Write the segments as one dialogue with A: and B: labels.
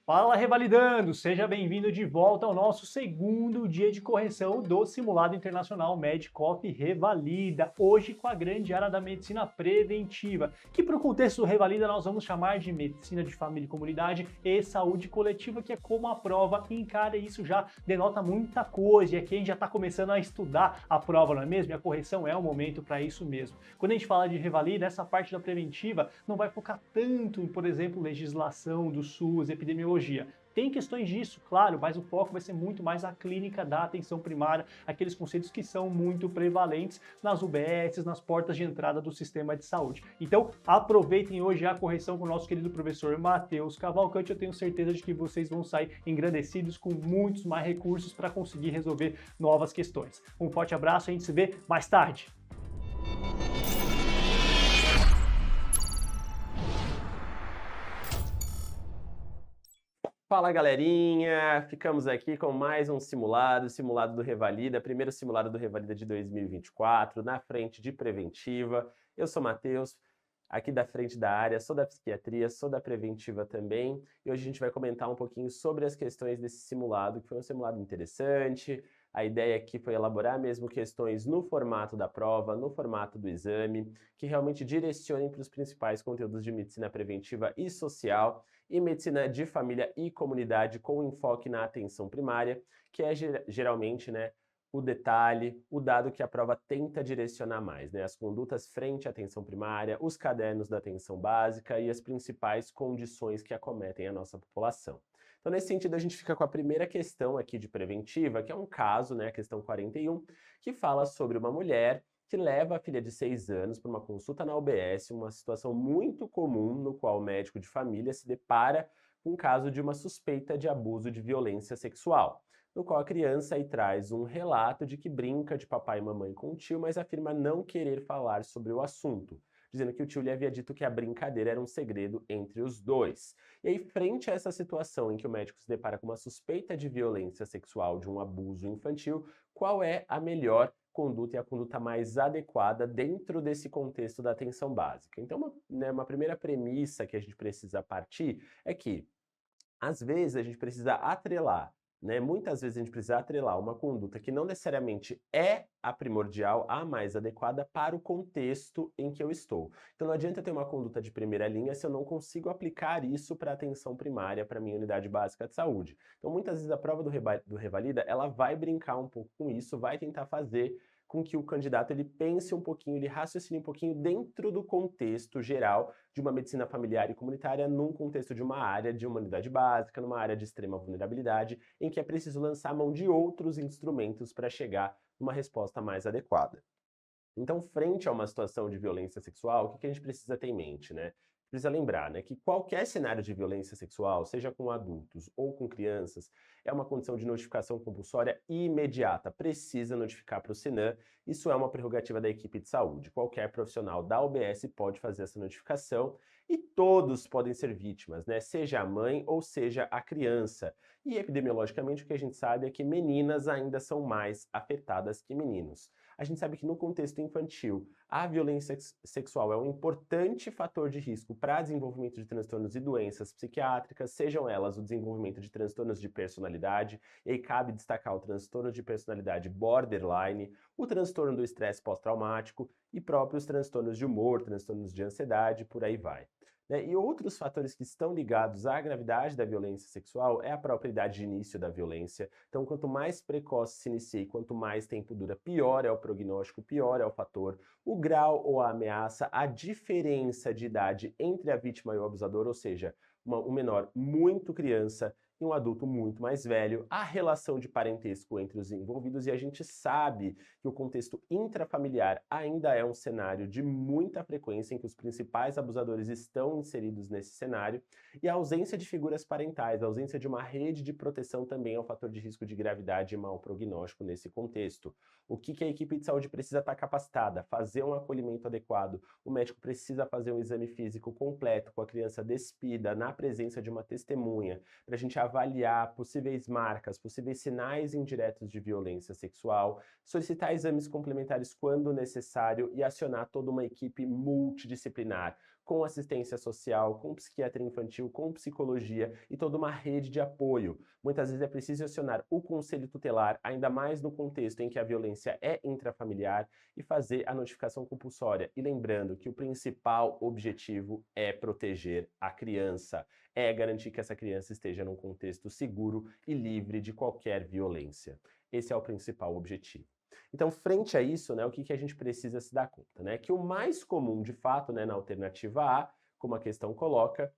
A: Fala Revalidando, seja bem-vindo de volta ao nosso segundo dia de correção do Simulado Internacional MEDCOF Revalida, hoje com a grande área da medicina preventiva, que para o contexto do Revalida nós vamos chamar de medicina de família e comunidade e saúde coletiva, que é como a prova encara isso já denota muita coisa, e aqui a gente já está começando a estudar a prova, não é mesmo? E a correção é o momento para isso mesmo. Quando a gente fala de Revalida, essa parte da preventiva não vai focar tanto em, por exemplo, legislação do SUS, epidemiologia. Tem questões disso, claro, mas o foco vai ser muito mais a clínica da atenção primária, aqueles conceitos que são muito prevalentes nas UBSs, nas portas de entrada do sistema de saúde. Então, aproveitem hoje a correção com o nosso querido professor Matheus Cavalcante. Eu tenho certeza de que vocês vão sair engrandecidos com muitos mais recursos para conseguir resolver novas questões. Um forte abraço, a gente se vê mais tarde.
B: Fala galerinha, ficamos aqui com mais um simulado, simulado do Revalida, primeiro simulado do Revalida de 2024, na frente de preventiva. Eu sou Matheus, aqui da frente da área, sou da psiquiatria, sou da preventiva também, e hoje a gente vai comentar um pouquinho sobre as questões desse simulado, que foi um simulado interessante. A ideia aqui foi elaborar mesmo questões no formato da prova, no formato do exame, que realmente direcionem para os principais conteúdos de medicina preventiva e social, e medicina de família e comunidade com enfoque na atenção primária, que é geralmente, o detalhe, o dado que a prova tenta direcionar mais, as condutas frente à atenção primária, os cadernos da atenção básica e as principais condições que acometem a nossa população. Então, nesse sentido, a gente fica com a primeira questão aqui de preventiva, que é um caso, a questão 41, que fala sobre uma mulher que leva a filha de 6 anos para uma consulta na UBS, uma situação muito comum no qual o médico de família se depara com o caso de uma suspeita de abuso de violência sexual, no qual a criança aí traz um relato de que brinca de papai e mamãe com o tio, mas afirma não querer falar sobre o assunto, dizendo que o tio lhe havia dito que a brincadeira era um segredo entre os dois. E aí, frente a essa situação em que o médico se depara com uma suspeita de violência sexual, de um abuso infantil, qual é a melhor conduta e a conduta mais adequada dentro desse contexto da atenção básica? Então, uma primeira premissa que a gente precisa partir é que, às vezes, a gente precisa atrelar, muitas vezes a gente precisa atrelar uma conduta que não necessariamente é a primordial, a mais adequada para o contexto em que eu estou. Então não adianta eu ter uma conduta de primeira linha se eu não consigo aplicar isso para a atenção primária, para a minha unidade básica de saúde. Então muitas vezes a prova do Revalida, ela vai brincar um pouco com isso, vai tentar fazer com que o candidato ele pense um pouquinho, ele raciocine um pouquinho dentro do contexto geral de uma medicina familiar e comunitária, num contexto de uma área de uma unidade básica, numa área de extrema vulnerabilidade, em que é preciso lançar mão de outros instrumentos para chegar numa resposta mais adequada. Então, frente a uma situação de violência sexual, o que a gente precisa ter em mente, Precisa lembrar, que qualquer cenário de violência sexual, seja com adultos ou com crianças, é uma condição de notificação compulsória imediata. Precisa notificar para o Senan. Isso é uma prerrogativa da equipe de saúde. Qualquer profissional da UBS pode fazer essa notificação e todos podem ser vítimas, Seja a mãe ou seja a criança. E epidemiologicamente o que a gente sabe é que meninas ainda são mais afetadas que meninos. A gente sabe que no contexto infantil, a violência sexual é um importante fator de risco para desenvolvimento de transtornos e doenças psiquiátricas, sejam elas o desenvolvimento de transtornos de personalidade, e aí cabe destacar o transtorno de personalidade borderline, o transtorno do estresse pós-traumático e próprios transtornos de humor, transtornos de ansiedade, por aí vai. E outros fatores que estão ligados à gravidade da violência sexual é a própria idade de início da violência. Então, quanto mais precoce se inicia e quanto mais tempo dura, pior é o prognóstico, pior é o fator. O grau ou a ameaça, a diferença de idade entre a vítima e o abusador, ou seja, um menor muito criança e um adulto muito mais velho, a relação de parentesco entre os envolvidos, e a gente sabe que o contexto intrafamiliar ainda é um cenário de muita frequência em que os principais abusadores estão inseridos nesse cenário, e a ausência de figuras parentais, a ausência de uma rede de proteção também é um fator de risco de gravidade e mau prognóstico nesse contexto. O que a equipe de saúde precisa estar capacitada? Fazer um acolhimento adequado. O médico precisa fazer um exame físico completo com a criança despida, na presença de uma testemunha, para a gente avaliar possíveis marcas, possíveis sinais indiretos de violência sexual, solicitar exames complementares quando necessário e acionar toda uma equipe multidisciplinar, com assistência social, com psiquiatria infantil, com psicologia e toda uma rede de apoio. Muitas vezes é preciso acionar o conselho tutelar, ainda mais no contexto em que a violência é intrafamiliar, e fazer a notificação compulsória. E lembrando que o principal objetivo é proteger a criança, é garantir que essa criança esteja num contexto seguro e livre de qualquer violência. Esse é o principal objetivo. Então, frente a isso, né, o que a gente precisa se dar conta? Né? Que o mais comum, de fato, né, na alternativa A, como a questão coloca,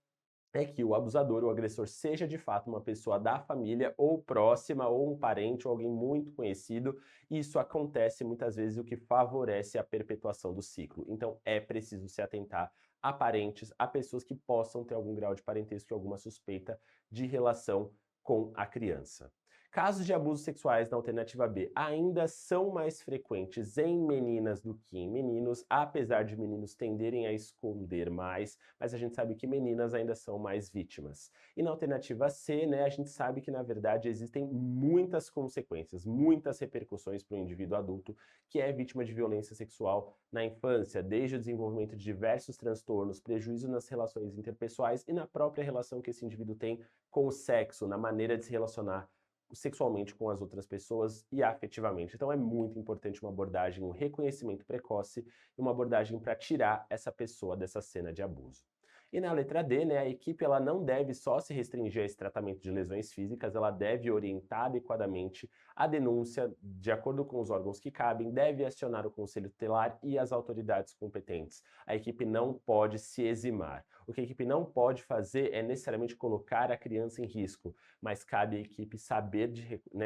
B: é que o abusador, o agressor, seja de fato uma pessoa da família ou próxima, ou um parente, ou alguém muito conhecido. Isso acontece muitas vezes, o que favorece a perpetuação do ciclo. Então, é preciso se atentar a parentes, a pessoas que possam ter algum grau de parentesco e alguma suspeita de relação com a criança. Casos de abusos sexuais na alternativa B ainda são mais frequentes em meninas do que em meninos, apesar de meninos tenderem a esconder mais, mas a gente sabe que meninas ainda são mais vítimas. E na alternativa C, né, a gente sabe que na verdade existem muitas consequências, muitas repercussões para o indivíduo adulto que é vítima de violência sexual na infância, desde o desenvolvimento de diversos transtornos, prejuízo nas relações interpessoais e na própria relação que esse indivíduo tem com o sexo, na maneira de se relacionar sexualmente com as outras pessoas e afetivamente. Então é muito importante uma abordagem, um reconhecimento precoce e uma abordagem para tirar essa pessoa dessa cena de abuso. E na letra D, né, a equipe ela não deve só se restringir a esse tratamento de lesões físicas, ela deve orientar adequadamente a denúncia de acordo com os órgãos que cabem, deve acionar o conselho tutelar e as autoridades competentes. A equipe não pode se eximar. O que a equipe não pode fazer é necessariamente colocar a criança em risco, mas cabe à equipe saber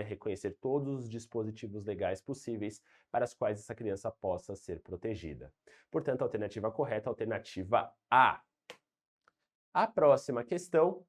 B: reconhecer todos os dispositivos legais possíveis para os quais essa criança possa ser protegida. Portanto, a alternativa correta é a alternativa A. A próxima questão,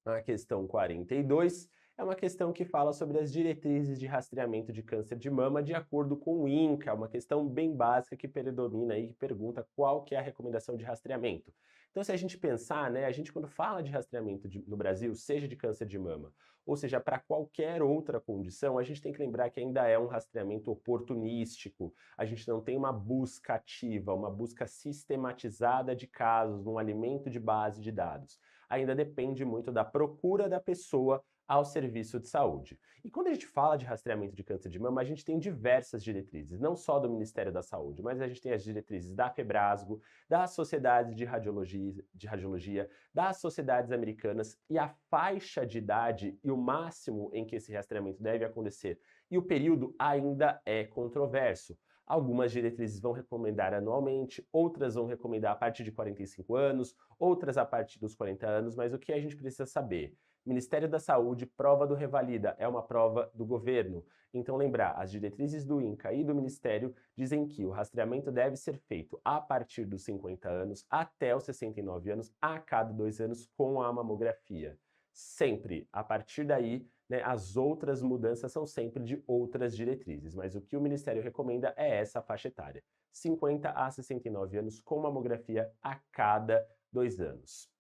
B: a questão 42, é uma questão que fala sobre as diretrizes de rastreamento de câncer de mama de acordo com o INCA, uma questão bem básica que predomina aí, que pergunta qual que é a recomendação de rastreamento. Então, se a gente pensar, né, a gente quando fala de rastreamento no Brasil, seja de câncer de mama, ou seja, para qualquer outra condição, a gente tem que lembrar que ainda é um rastreamento oportunístico. A gente não tem uma busca ativa, uma busca sistematizada de casos, num alimento de base de dados. Ainda depende muito da procura da pessoa ao serviço de saúde. E quando a gente fala de rastreamento de câncer de mama, a gente tem diversas diretrizes, não só do Ministério da Saúde, mas a gente tem as diretrizes da Febrasgo, das sociedades de radiologia, das sociedades americanas, e a faixa de idade e o máximo em que esse rastreamento deve acontecer e o período ainda é controverso. Algumas diretrizes vão recomendar anualmente, outras vão recomendar a partir de 45 anos, outras a partir dos 40 anos, mas o que a gente precisa saber? Ministério da Saúde, prova do Revalida, é uma prova do governo. Então lembrar, as diretrizes do INCA e do Ministério dizem que o rastreamento deve ser feito a partir dos 50 anos até os 69 anos, a cada 2 anos, com a mamografia. Sempre. A partir daí, né, as outras mudanças são sempre de outras diretrizes, mas o que o Ministério recomenda é essa faixa etária. 50 a 69 anos com mamografia a cada 2 anos.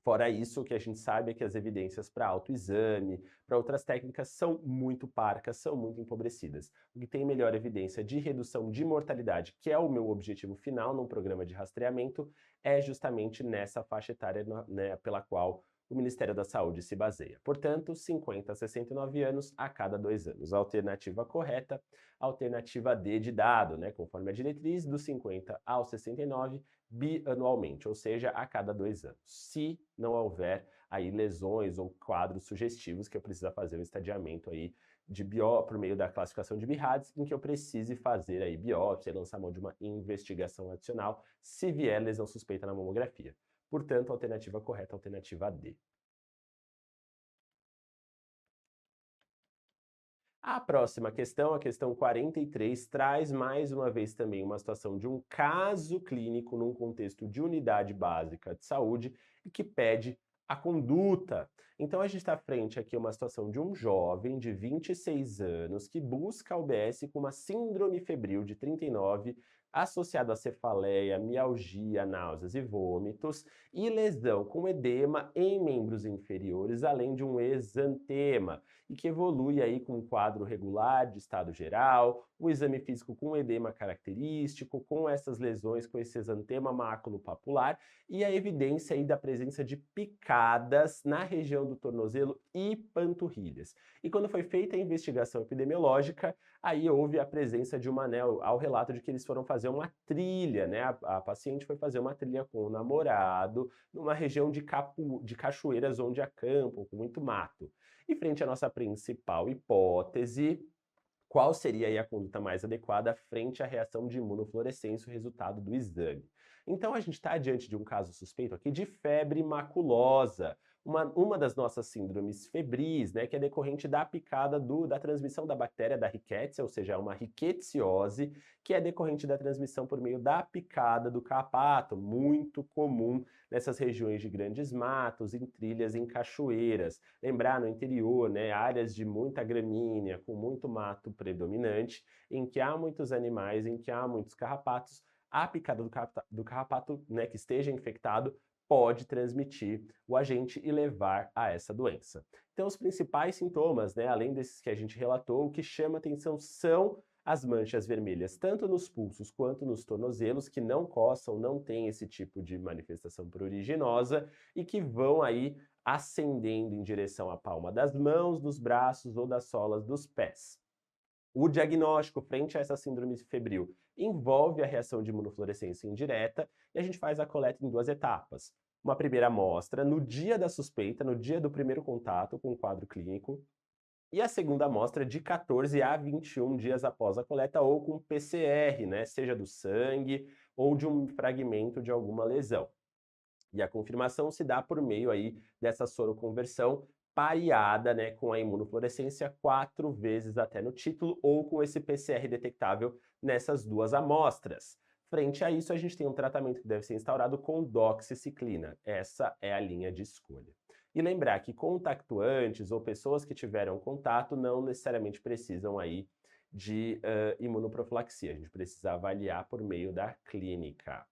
B: Fora isso, o que a gente sabe é que as evidências para autoexame, para outras técnicas, são muito parcas, são muito empobrecidas. O que tem melhor evidência de redução de mortalidade, que é o meu objetivo final num programa de rastreamento, é justamente nessa faixa etária, né, pela qual o Ministério da Saúde se baseia. Portanto, 50 a 69 anos a cada 2 anos. A alternativa correta, a alternativa D de dado, né, conforme a diretriz, dos 50 aos 69, bianualmente, ou seja, a cada 2 anos. Se não houver aí lesões ou quadros sugestivos que eu precisa fazer um estadiamento aí de por meio da classificação de BIRADS, em que eu precise fazer aí biópsia e lançar mão de uma investigação adicional se vier lesão suspeita na mamografia. Portanto, a alternativa correta é a alternativa D. A próxima questão, a questão 43, traz mais uma vez também uma situação de um caso clínico num contexto de unidade básica de saúde e que pede a conduta. Então a gente está frente aqui a uma situação de um jovem de 26 anos que busca a UBS com uma síndrome febril de 39, associado a cefaleia, mialgia, náuseas e vômitos, e lesão com edema em membros inferiores, além de um exantema, e que evolui aí com um quadro regular de estado geral, o exame físico com edema característico, com essas lesões, com esse exantema maculopapular, e a evidência aí da presença de picadas na região do tornozelo e panturrilhas. E quando foi feita a investigação epidemiológica, aí houve a presença de uma, né, ao relato de que eles foram fazer uma trilha, né? A paciente foi fazer uma trilha com o namorado numa região de cachoeiras onde há campo, com muito mato. E frente à nossa principal hipótese, qual seria aí a conduta mais adequada frente à reação de imunofluorescência, o resultado do exame? Então a gente está diante de um caso suspeito aqui de febre maculosa, uma das nossas síndromes febris, né, que é decorrente da picada da transmissão da bactéria da Rickettsia, ou seja, uma ricketsiose, que é decorrente da transmissão por meio da picada do carrapato, muito comum nessas regiões de grandes matos, em trilhas, em cachoeiras. Lembrar, no interior, né, áreas de muita gramínea, com muito mato predominante, em que há muitos animais, em que há muitos carrapatos, a picada do carrapato, né, que esteja infectado pode transmitir o agente e levar a essa doença. Então, os principais sintomas, né, além desses que a gente relatou, o que chama atenção são as manchas vermelhas, tanto nos pulsos quanto nos tornozelos, que não coçam, não têm esse tipo de manifestação pruriginosa e que vão aí ascendendo em direção à palma das mãos, dos braços ou das solas dos pés. O diagnóstico frente a essa síndrome febril envolve a reação de imunofluorescência indireta e a gente faz a coleta em 2 etapas. Uma primeira amostra no dia da suspeita, no dia do primeiro contato com o quadro clínico, e a segunda amostra de 14 a 21 dias após a coleta ou com PCR, né, seja do sangue ou de um fragmento de alguma lesão. E a confirmação se dá por meio aí dessa soroconversão pareada, né, com a imunofluorescência 4 vezes até no título ou com esse PCR detectável nessas 2 amostras. Frente a isso, a gente tem um tratamento que deve ser instaurado com doxiciclina. Essa é a linha de escolha. E lembrar que contactuantes ou pessoas que tiveram contato não necessariamente precisam aí de imunoprofilaxia. A gente precisa avaliar por meio da clínica.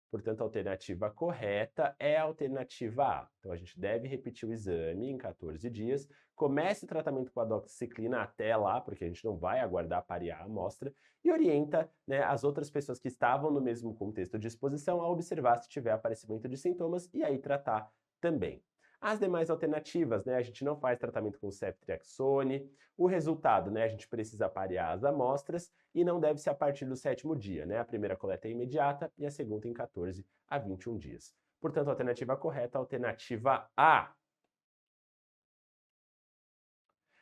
B: Portanto, a alternativa correta é a alternativa A. Então, a gente deve repetir o exame em 14 dias, comece o tratamento com a doxiciclina até lá, porque a gente não vai aguardar parear a amostra, e orienta, né, as outras pessoas que estavam no mesmo contexto de exposição a observar se tiver aparecimento de sintomas e aí tratar também. As demais alternativas, né, a gente não faz tratamento com ceftriaxone, o resultado, né, a gente precisa parear as amostras e não deve ser a partir do 7º dia, né? A primeira coleta é imediata e a segunda em 14 a 21 dias. Portanto, a alternativa correta é a alternativa A.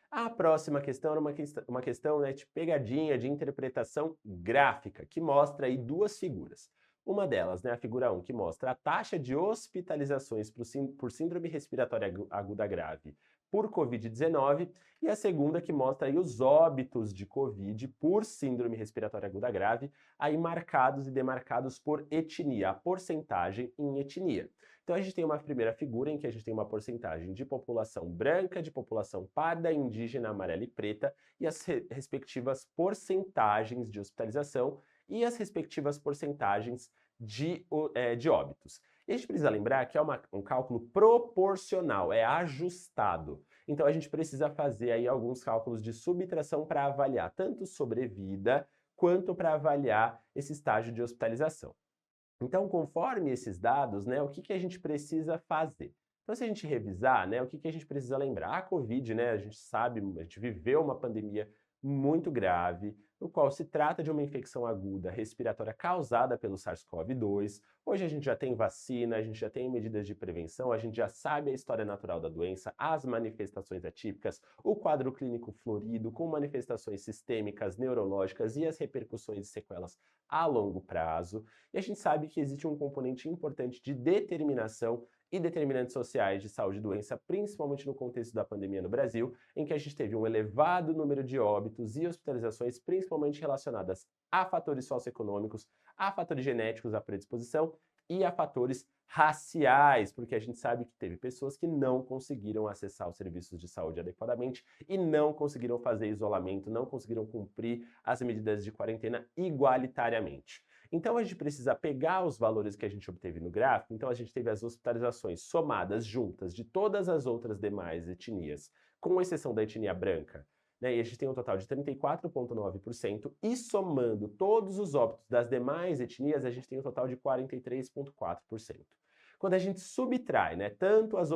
B: A próxima questão era uma questão, né, de pegadinha de interpretação gráfica, que mostra aí 2 figuras. Uma delas, né, a figura 1, que mostra a taxa de hospitalizações por síndrome respiratória aguda grave por Covid-19, e a segunda que mostra aí os óbitos de Covid por síndrome respiratória aguda grave, aí marcados e demarcados por etnia, a porcentagem em etnia. Então a gente tem uma primeira figura em que a gente tem uma porcentagem de população branca, de população parda, indígena, amarela e preta, e as respectivas porcentagens de hospitalização e as respectivas porcentagens de óbitos. E a gente precisa lembrar que é um cálculo proporcional, é ajustado. Então a gente precisa fazer aí alguns cálculos de subtração para avaliar tanto sobrevida quanto para avaliar esse estágio de hospitalização. Então, conforme esses dados, né, o que a gente precisa fazer? Então, se a gente revisar, né, o que a gente precisa lembrar? A Covid, né, a gente sabe, a gente viveu uma pandemia muito grave, no qual se trata de uma infecção aguda respiratória causada pelo SARS-CoV-2. Hoje a gente já tem vacina, a gente já tem medidas de prevenção, a gente já sabe a história natural da doença, as manifestações atípicas, o quadro clínico florido, com manifestações sistêmicas, neurológicas e as repercussões e sequelas a longo prazo. E a gente sabe que existe um componente importante de determinação e determinantes sociais de saúde e doença, principalmente no contexto da pandemia no Brasil, em que a gente teve um elevado número de óbitos e hospitalizações, principalmente relacionadas a fatores socioeconômicos, a fatores genéticos, à predisposição e a fatores raciais, porque a gente sabe que teve pessoas que não conseguiram acessar os serviços de saúde adequadamente e não conseguiram fazer isolamento, não conseguiram cumprir as medidas de quarentena igualitariamente. Então a gente precisa pegar os valores que a gente obteve no gráfico, então a gente teve as hospitalizações somadas juntas de todas as outras demais etnias, com exceção da etnia branca, né? E a gente tem um total de 34,9% e somando todos os óbitos das demais etnias, a gente tem um total de 43,4%. Quando a gente subtrai, né, tanto as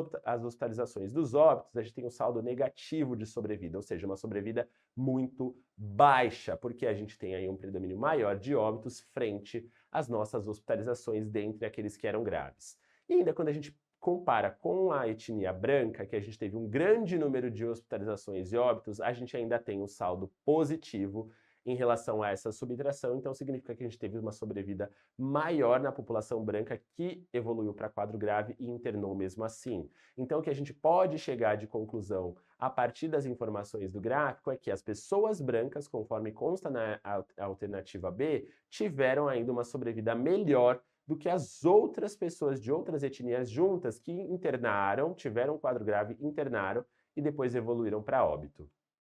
B: hospitalizações dos óbitos, a gente tem um saldo negativo de sobrevida, ou seja, uma sobrevida muito baixa, porque a gente tem aí um predomínio maior de óbitos frente às nossas hospitalizações dentre aqueles que eram graves. E ainda quando a gente compara com a etnia branca, que a gente teve um grande número de hospitalizações e óbitos, a gente ainda tem um saldo positivo em relação a essa subtração, então significa que a gente teve uma sobrevida maior na população branca que evoluiu para quadro grave e internou mesmo assim. Então o que a gente pode chegar de conclusão a partir das informações do gráfico é que as pessoas brancas, conforme consta na alternativa B, tiveram ainda uma sobrevida melhor do que as outras pessoas de outras etnias juntas que internaram, tiveram um quadro grave, internaram e depois evoluíram para óbito.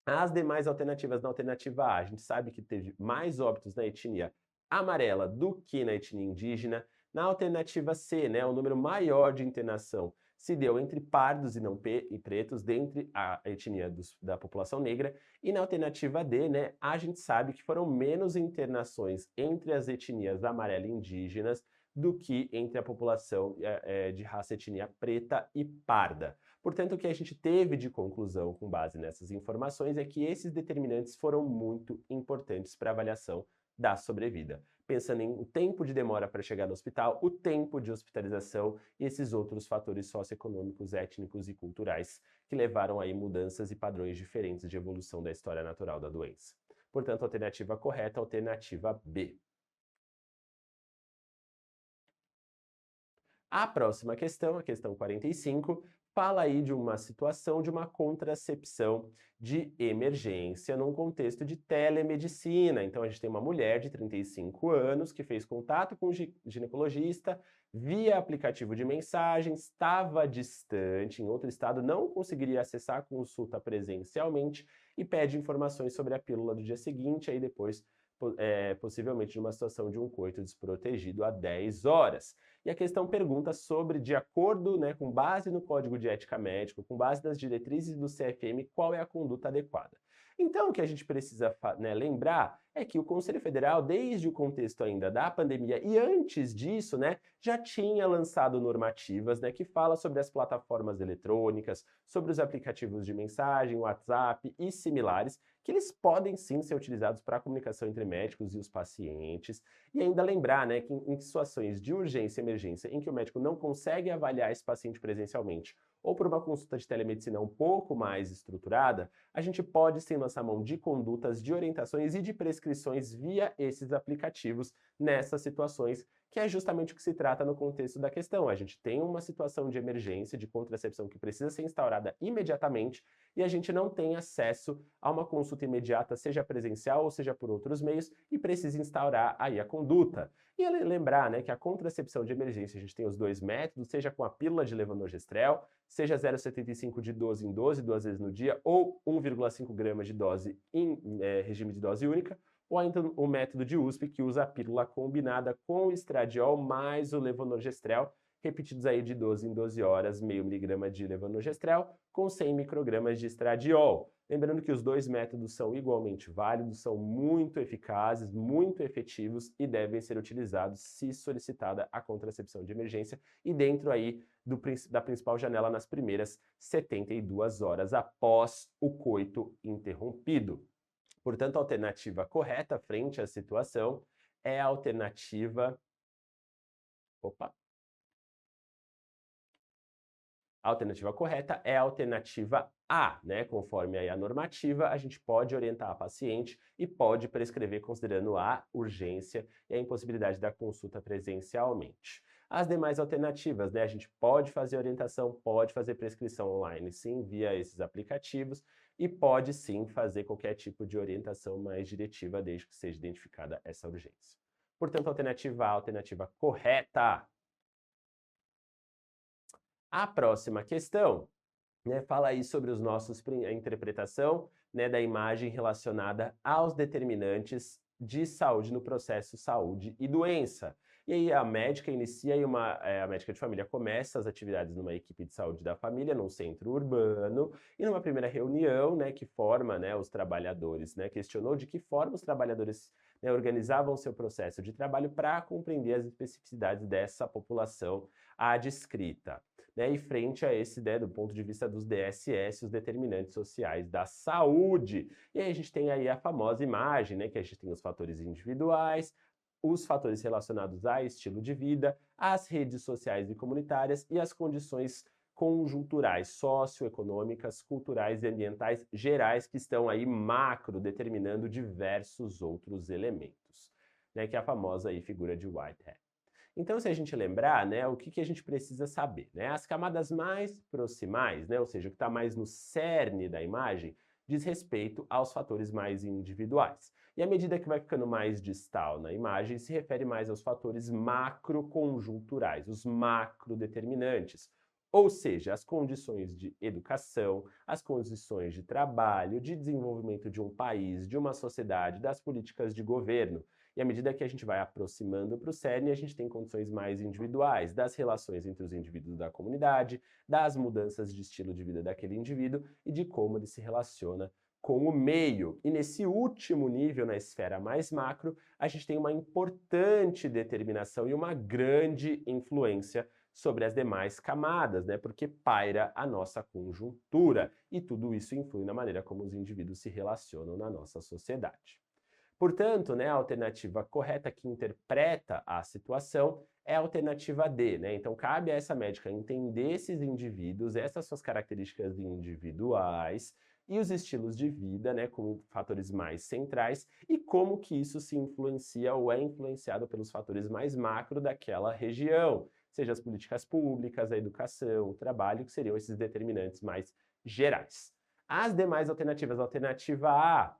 B: As demais alternativas, na alternativa A, a gente sabe que teve mais óbitos na etnia amarela do que na etnia indígena. Na alternativa C, né, o número maior de internação se deu entre pardos e não e pretos, dentre a etnia da população negra. E na alternativa D, né, a gente sabe que foram menos internações entre as etnias amarela e indígenas do que entre a população de raça etnia preta e parda. Portanto, o que a gente teve de conclusão com base nessas informações é que esses determinantes foram muito importantes para a avaliação da sobrevida, pensando em o tempo de demora para chegar no hospital, o tempo de hospitalização e esses outros fatores socioeconômicos, étnicos e culturais que levaram aí mudanças e padrões diferentes de evolução da história natural da doença. Portanto, a alternativa correta é a alternativa B. A próxima questão, a questão 45, fala aí de uma situação de uma contracepção de emergência num contexto de telemedicina. Então a gente tem uma mulher de 35 anos que fez contato com o ginecologista via aplicativo de mensagem, estava distante, em outro estado, não conseguiria acessar a consulta presencialmente e pede informações sobre a pílula do dia seguinte, aí depois possivelmente de uma situação de um coito desprotegido há 10 horas. E a questão pergunta sobre, de acordo, né, com base no Código de Ética Médico, com base nas diretrizes do CFM, qual é a conduta adequada. Então, o que a gente precisa lembrar é que o Conselho Federal, desde o contexto ainda da pandemia e antes disso, né, já tinha lançado normativas, né, que fala sobre as plataformas eletrônicas, sobre os aplicativos de mensagem, WhatsApp e similares, que eles podem sim ser utilizados para a comunicação entre médicos e os pacientes. E ainda lembrar, né, que em situações de urgência e emergência em que o médico não consegue avaliar esse paciente presencialmente ou por uma consulta de telemedicina um pouco mais estruturada, a gente pode sim lançar mão de condutas, de orientações e de prescrições via esses aplicativos nessas situações, que é justamente o que se trata no contexto da questão. A gente tem uma situação de emergência, de contracepção que precisa ser instaurada imediatamente e a gente não tem acesso a uma consulta imediata, seja presencial ou seja por outros meios, e precisa instaurar aí a conduta. E lembrar, né, que a contracepção de emergência, a gente tem os dois métodos, seja com a pílula de levonorgestrel, seja 0,75 de 12 em 12, 2 vezes no dia, ou 1,5 gramas de dose em regime de dose única, ou ainda o método de USP, que usa a pílula combinada com o estradiol mais o levonorgestrel, repetidos aí de 12 em 12 horas, meio miligrama de levonorgestrel com 100 microgramas de estradiol. Lembrando que os dois métodos são igualmente válidos, são muito eficazes, muito efetivos e devem ser utilizados se solicitada a contracepção de emergência e dentro aí da principal janela nas primeiras 72 horas após o coito interrompido. Portanto, a alternativa correta frente à situação é a alternativa... Opa! A alternativa correta é a alternativa A, né? Conforme aí a normativa, a gente pode orientar a paciente e pode prescrever considerando a urgência e a impossibilidade da consulta presencialmente. As demais alternativas, né? A gente pode fazer orientação, pode fazer prescrição online, sim, via esses aplicativos e pode sim fazer qualquer tipo de orientação mais diretiva desde que seja identificada essa urgência. Portanto, a alternativa A, a alternativa correta. A próxima questão, né, fala aí sobre a interpretação, né, da imagem relacionada aos determinantes de saúde no processo saúde e doença. E aí a médica inicia e a médica de família começa as atividades numa equipe de saúde da família, num centro urbano, e numa primeira reunião, né, que forma, né, os trabalhadores, né, questionou de que forma os trabalhadores, né, organizavam seu processo de trabalho para compreender as especificidades dessa população adscrita. Né, e frente a esse, né, do ponto de vista dos DSS, os determinantes sociais da saúde. E aí a gente tem aí a famosa imagem, né, que a gente tem os fatores individuais, os fatores relacionados a estilo de vida, as redes sociais e comunitárias e as condições conjunturais, socioeconômicas, culturais e ambientais gerais que estão aí macro determinando diversos outros elementos, né, que é a famosa aí figura de Whitehead. Então, se a gente lembrar, né, o que a gente precisa saber, né? As camadas mais proximais, né, ou seja, o que está mais no cerne da imagem, diz respeito aos fatores mais individuais. E à medida que vai ficando mais distal na imagem, se refere mais aos fatores macroconjunturais, os macrodeterminantes. Ou seja, as condições de educação, as condições de trabalho, de desenvolvimento de um país, de uma sociedade, das políticas de governo. E à medida que a gente vai aproximando para o cerne, a gente tem condições mais individuais, das relações entre os indivíduos da comunidade, das mudanças de estilo de vida daquele indivíduo e de como ele se relaciona com o meio. E nesse último nível, na esfera mais macro, a gente tem uma importante determinação e uma grande influência sobre as demais camadas, né? Porque paira a nossa conjuntura e tudo isso influi na maneira como os indivíduos se relacionam na nossa sociedade. Portanto, né, a alternativa correta que interpreta a situação é a alternativa D, né? Então, cabe a essa médica entender esses indivíduos, essas suas características individuais e os estilos de vida, né, como fatores mais centrais e como que isso se influencia ou é influenciado pelos fatores mais macro daquela região, seja as políticas públicas, a educação, o trabalho, que seriam esses determinantes mais gerais. As demais alternativas, a alternativa A,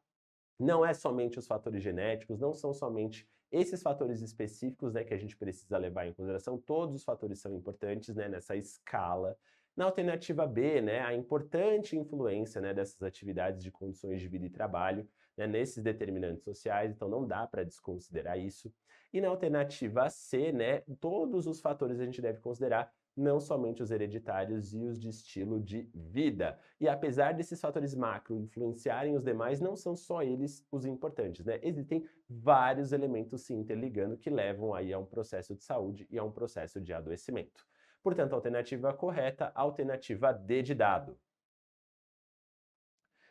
B: não é somente os fatores genéticos, não são somente esses fatores específicos, né, que a gente precisa levar em consideração, todos os fatores são importantes, né, nessa escala. Na alternativa B, né, a importante influência, né, dessas atividades de condições de vida e trabalho, né, nesses determinantes sociais, então não dá para desconsiderar isso. E na alternativa C, né, todos os fatores a gente deve considerar, não somente os hereditários e os de estilo de vida. E apesar desses fatores macro influenciarem os demais, não são só eles os importantes, né? Existem vários elementos se interligando que levam aí a um processo de saúde e a um processo de adoecimento. Portanto, a alternativa correta, a alternativa D de dado.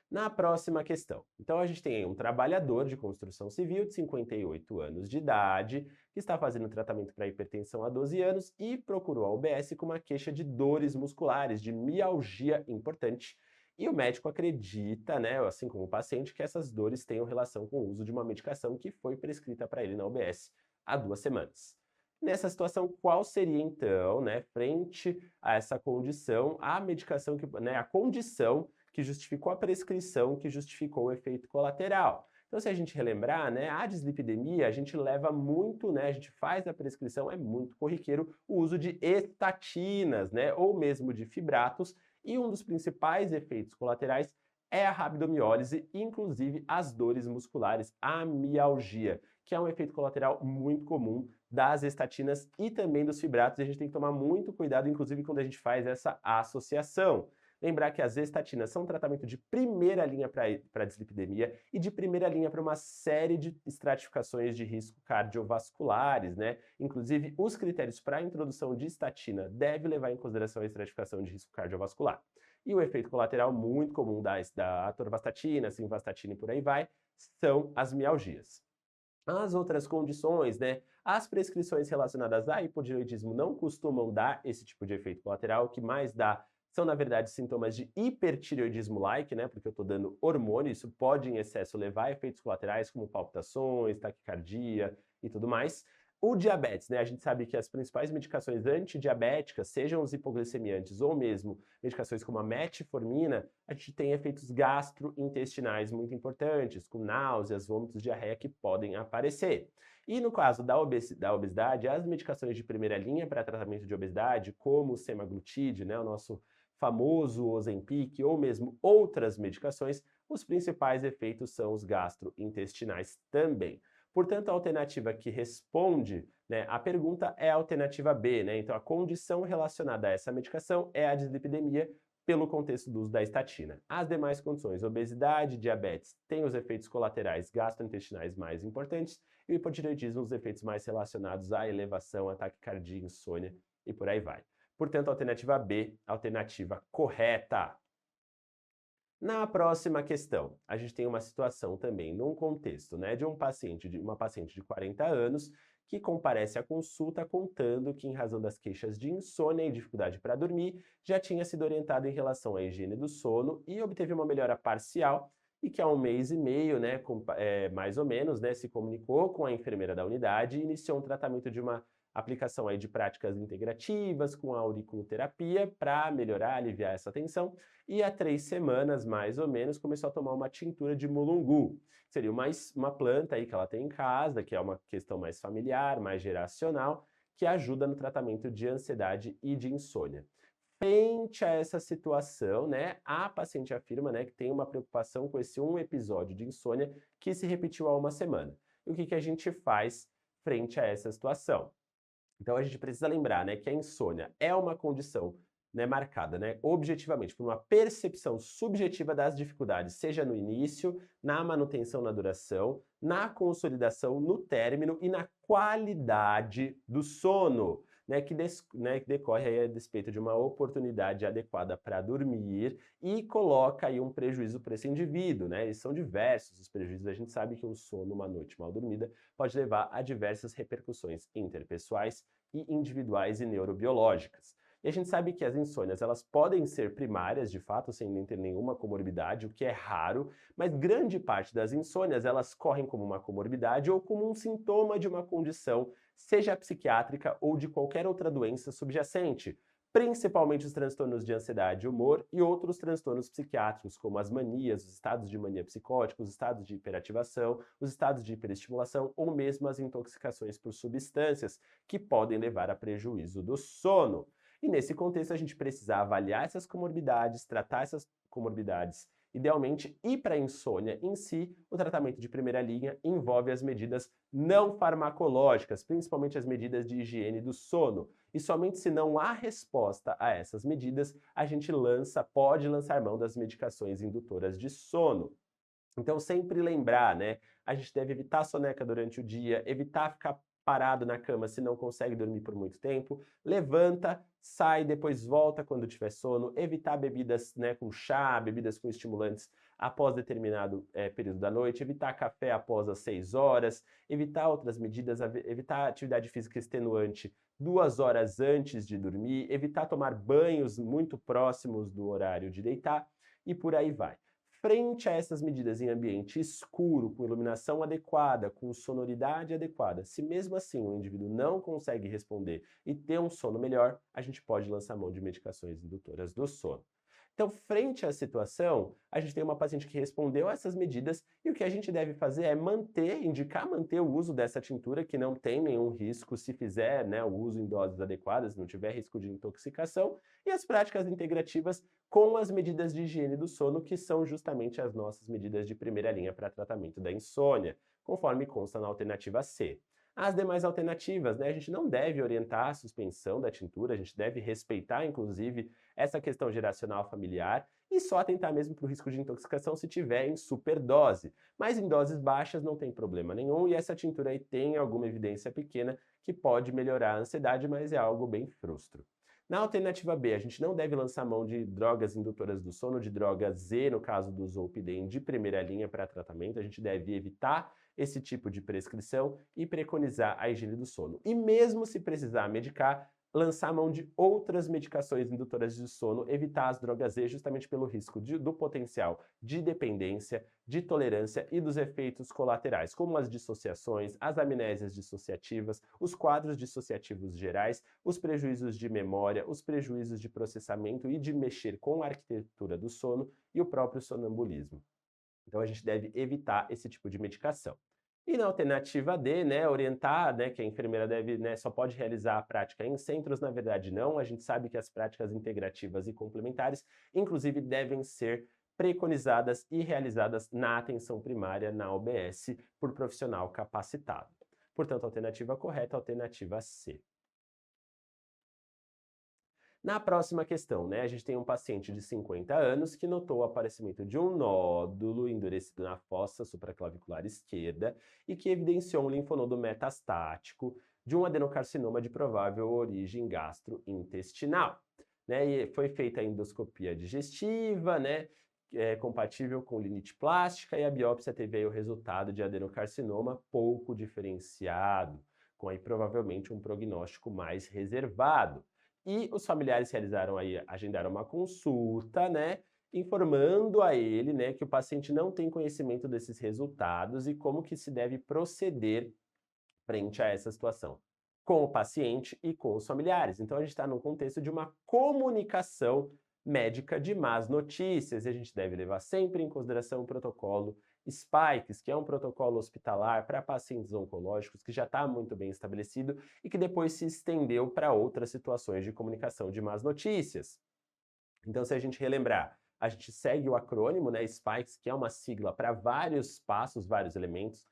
B: Na próxima questão, então a gente tem aí um trabalhador de construção civil de 58 anos de idade, que está fazendo tratamento para hipertensão há 12 anos e procurou a UBS com uma queixa de dores musculares, de mialgia importante. E o médico acredita, né, assim como o paciente, que essas dores tenham relação com o uso de uma medicação que foi prescrita para ele na UBS há 2 semanas. Nessa situação, qual seria então, né, frente a essa condição, a medicação que, né, a condição que justificou a prescrição, que justificou o efeito colateral? Então, se a gente relembrar, né, a dislipidemia, a gente leva muito, né, a gente faz a prescrição, é muito corriqueiro o uso de estatinas, né, ou mesmo de fibratos, e um dos principais efeitos colaterais é a rabdomiólise, inclusive as dores musculares, a mialgia, que é um efeito colateral muito comum das estatinas e também dos fibratos, e a gente tem que tomar muito cuidado, inclusive quando a gente faz essa associação. Lembrar que as estatinas são um tratamento de primeira linha para dislipidemia e de primeira linha para uma série de estratificações de risco cardiovasculares, né? Inclusive, os critérios para a introdução de estatina devem levar em consideração a estratificação de risco cardiovascular. E o efeito colateral muito comum da atorvastatina, simvastatina e por aí vai, são as mialgias. As outras condições, né? As prescrições relacionadas a hipotireoidismo não costumam dar esse tipo de efeito colateral, o que mais dá são, na verdade, sintomas de hipertireoidismo-like, né? Porque eu estou dando hormônio, isso pode em excesso levar a efeitos colaterais como palpitações, taquicardia e tudo mais. O diabetes, né? A gente sabe que as principais medicações antidiabéticas, sejam os hipoglicemiantes ou mesmo medicações como a metformina, a gente tem efeitos gastrointestinais muito importantes, com náuseas, vômitos, diarreia que podem aparecer. E no caso da obesidade, as medicações de primeira linha para tratamento de obesidade, como o semaglutide, né, o nosso famoso Ozempic, ou mesmo outras medicações, os principais efeitos são os gastrointestinais também. Portanto, a alternativa que responde, né, a pergunta é a alternativa B, né? Então, a condição relacionada a essa medicação é a dislipidemia pelo contexto do uso da estatina. As demais condições, obesidade, diabetes, têm os efeitos colaterais gastrointestinais mais importantes e o hipotireoidismo, os efeitos mais relacionados à elevação, à taquicardia, insônia e por aí vai. Portanto, a alternativa B, a alternativa correta. Na próxima questão, a gente tem uma situação também num contexto, né, de uma paciente de 40 anos que comparece à consulta contando que, em razão das queixas de insônia e dificuldade para dormir, já tinha sido orientada em relação à higiene do sono e obteve uma melhora parcial e que há 1 mês e meio, né, mais ou menos, né, se comunicou com a enfermeira da unidade e iniciou um tratamento de uma aplicação aí de práticas integrativas com a auriculoterapia para melhorar, aliviar essa tensão. E há 3 semanas, mais ou menos, começou a tomar uma tintura de mulungu. Seria uma planta aí que ela tem em casa, que é uma questão mais familiar, mais geracional, que ajuda no tratamento de ansiedade e de insônia. Frente a essa situação, né, a paciente afirma, né, que tem uma preocupação com esse episódio de insônia que se repetiu há 1 semana. E o que a gente faz frente a essa situação? Então a gente precisa lembrar, né, que a insônia é uma condição, né, marcada, né, objetivamente por uma percepção subjetiva das dificuldades, seja no início, na manutenção na duração, na consolidação, no término e na qualidade do sono, né, que decorre aí a despeito de uma oportunidade adequada para dormir e coloca aí um prejuízo para esse indivíduo, né? Eles são diversos os prejuízos. A gente sabe que um sono, uma noite mal dormida, pode levar a diversas repercussões interpessoais e individuais e neurobiológicas. E a gente sabe que as insônias, elas podem ser primárias, de fato, sem nem ter nenhuma comorbidade, o que é raro, mas grande parte das insônias, elas correm como uma comorbidade ou como um sintoma de uma condição, seja psiquiátrica ou de qualquer outra doença subjacente, principalmente os transtornos de ansiedade e humor e outros transtornos psiquiátricos, como as manias, os estados de mania psicótica, os estados de hiperativação, os estados de hiperestimulação ou mesmo as intoxicações por substâncias, que podem levar a prejuízo do sono. E nesse contexto a gente precisa avaliar essas comorbidades, tratar essas comorbidades idealmente, e para a insônia em si, o tratamento de primeira linha envolve as medidas não farmacológicas, principalmente as medidas de higiene do sono. E somente se não há resposta a essas medidas, a gente pode lançar mão das medicações indutoras de sono. Então, sempre lembrar, né? A gente deve evitar soneca durante o dia, evitar ficar parado na cama se não consegue dormir por muito tempo, levanta, sai, depois volta quando tiver sono, evitar bebidas, né, com chá, bebidas com estimulantes após determinado período da noite, evitar café após as 6 horas, evitar outras medidas, evitar atividade física extenuante 2 horas antes de dormir, evitar tomar banhos muito próximos do horário de deitar e por aí vai. Frente a essas medidas em ambiente escuro, com iluminação adequada, com sonoridade adequada, se mesmo assim o indivíduo não consegue responder e ter um sono melhor, a gente pode lançar mão de medicações indutoras do sono. Então, frente à situação, a gente tem uma paciente que respondeu a essas medidas e o que a gente deve fazer é indicar manter o uso dessa tintura, que não tem nenhum risco se fizer, né, o uso em doses adequadas, não tiver risco de intoxicação, e as práticas integrativas com as medidas de higiene do sono, que são justamente as nossas medidas de primeira linha para tratamento da insônia, conforme consta na alternativa C. As demais alternativas, né, a gente não deve orientar a suspensão da tintura, a gente deve respeitar, inclusive, essa questão geracional familiar e só atentar mesmo para o risco de intoxicação se tiver em superdose. Mas em doses baixas não tem problema nenhum e essa tintura aí tem alguma evidência pequena que pode melhorar a ansiedade, mas é algo bem frustro. Na alternativa B, a gente não deve lançar mão de drogas indutoras do sono, de droga Z, no caso do Zolpidem, de primeira linha para tratamento. A gente deve evitar esse tipo de prescrição e preconizar a higiene do sono. E mesmo se precisar medicar, lançar mão de outras medicações indutoras de sono, evitar as drogas Z justamente pelo risco do potencial de dependência, de tolerância e dos efeitos colaterais, como as dissociações, as amnésias dissociativas, os quadros dissociativos gerais, os prejuízos de memória, os prejuízos de processamento e de mexer com a arquitetura do sono e o próprio sonambulismo. Então a gente deve evitar esse tipo de medicação. E na alternativa D, né, orientar, né, que a enfermeira deve, né, só pode realizar a prática em centros, na verdade não. A gente sabe que as práticas integrativas e complementares, inclusive, devem ser preconizadas e realizadas na atenção primária, na UBS, por profissional capacitado. Portanto, a alternativa correta é a alternativa C. Na próxima questão, né, a gente tem um paciente de 50 anos que notou o aparecimento de um nódulo endurecido na fossa supraclavicular esquerda e que evidenciou um linfonodo metastático de um adenocarcinoma de provável origem gastrointestinal. Né, e foi feita a endoscopia digestiva, né, compatível com linite plástica, e a biópsia teve aí o resultado de adenocarcinoma pouco diferenciado, com aí provavelmente um prognóstico mais reservado. E os familiares agendaram uma consulta, né, informando a ele, né, que o paciente não tem conhecimento desses resultados e como que se deve proceder frente a essa situação, com o paciente e com os familiares. Então a gente está num contexto de uma comunicação médica de más notícias, e a gente deve levar sempre em consideração o protocolo SPIKES, que é um protocolo hospitalar para pacientes oncológicos que já está muito bem estabelecido e que depois se estendeu para outras situações de comunicação de más notícias. Então, se a gente relembrar, a gente segue o acrônimo, né, SPIKES, que é uma sigla para vários passos, vários elementos,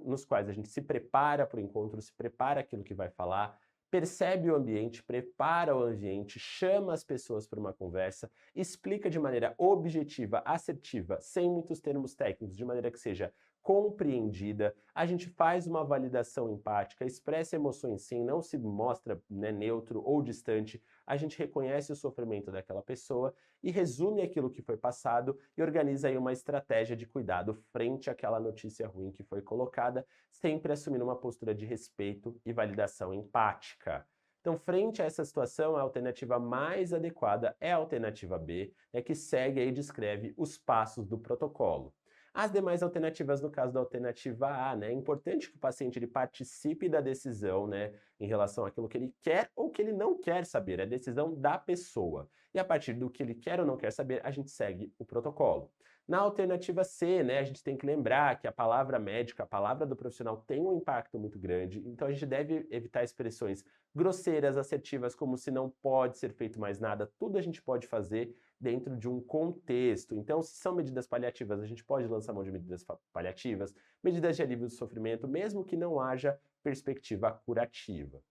B: nos quais a gente se prepara para o encontro, se prepara aquilo que vai falar, percebe o ambiente, prepara o ambiente, chama as pessoas para uma conversa, explica de maneira objetiva, assertiva, sem muitos termos técnicos, de maneira que seja compreendida, a gente faz uma validação empática, expressa emoções sim, não se mostra, né, neutro ou distante, a gente reconhece o sofrimento daquela pessoa e resume aquilo que foi passado e organiza aí uma estratégia de cuidado frente àquela notícia ruim que foi colocada, sempre assumindo uma postura de respeito e validação empática. Então, frente a essa situação, a alternativa mais adequada é a alternativa B, que segue e descreve os passos do protocolo. As demais alternativas, no caso da alternativa A, né, é importante que o paciente ele participe da decisão, né, em relação àquilo que ele quer ou que ele não quer saber, é a decisão da pessoa. E a partir do que ele quer ou não quer saber, a gente segue o protocolo. Na alternativa C, né, a gente tem que lembrar que a palavra médica, a palavra do profissional tem um impacto muito grande, então a gente deve evitar expressões grosseiras, assertivas, como se não pode ser feito mais nada, tudo a gente pode fazer dentro de um contexto. Então, se são medidas paliativas, a gente pode lançar mão de medidas paliativas, medidas de alívio do sofrimento, mesmo que não haja perspectiva curativa.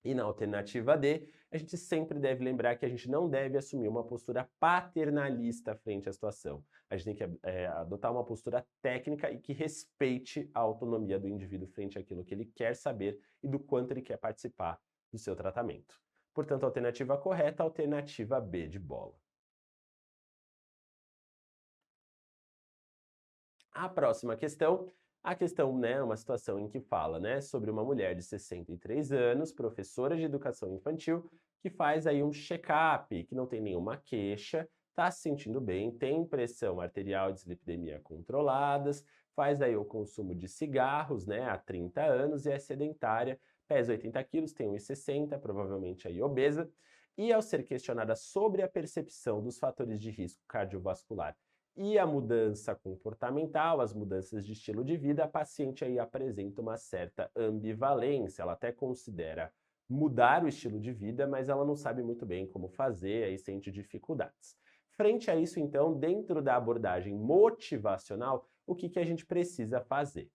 B: E na alternativa D, a gente sempre deve lembrar que a gente não deve assumir uma postura paternalista frente à situação. A gente tem que adotar uma postura técnica e que respeite a autonomia do indivíduo frente àquilo que ele quer saber e do quanto ele quer participar do seu tratamento. Portanto, a alternativa correta é a alternativa B de bola. A próxima questão, a questão, né, uma situação em que fala, né, sobre uma mulher de 63 anos, professora de educação infantil, que faz aí um check-up, que não tem nenhuma queixa, está se sentindo bem, tem pressão arterial e dislipidemia controladas, faz aí o consumo de cigarros, né, há 30 anos e é sedentária, pesa 80 quilos, tem 1,60, provavelmente aí obesa, e ao ser questionada sobre a percepção dos fatores de risco cardiovascular e a mudança comportamental, as mudanças de estilo de vida, a paciente aí apresenta uma certa ambivalência. Ela até considera mudar o estilo de vida, mas ela não sabe muito bem como fazer, aí sente dificuldades. Frente a isso, então, dentro da abordagem motivacional, o que a gente precisa fazer?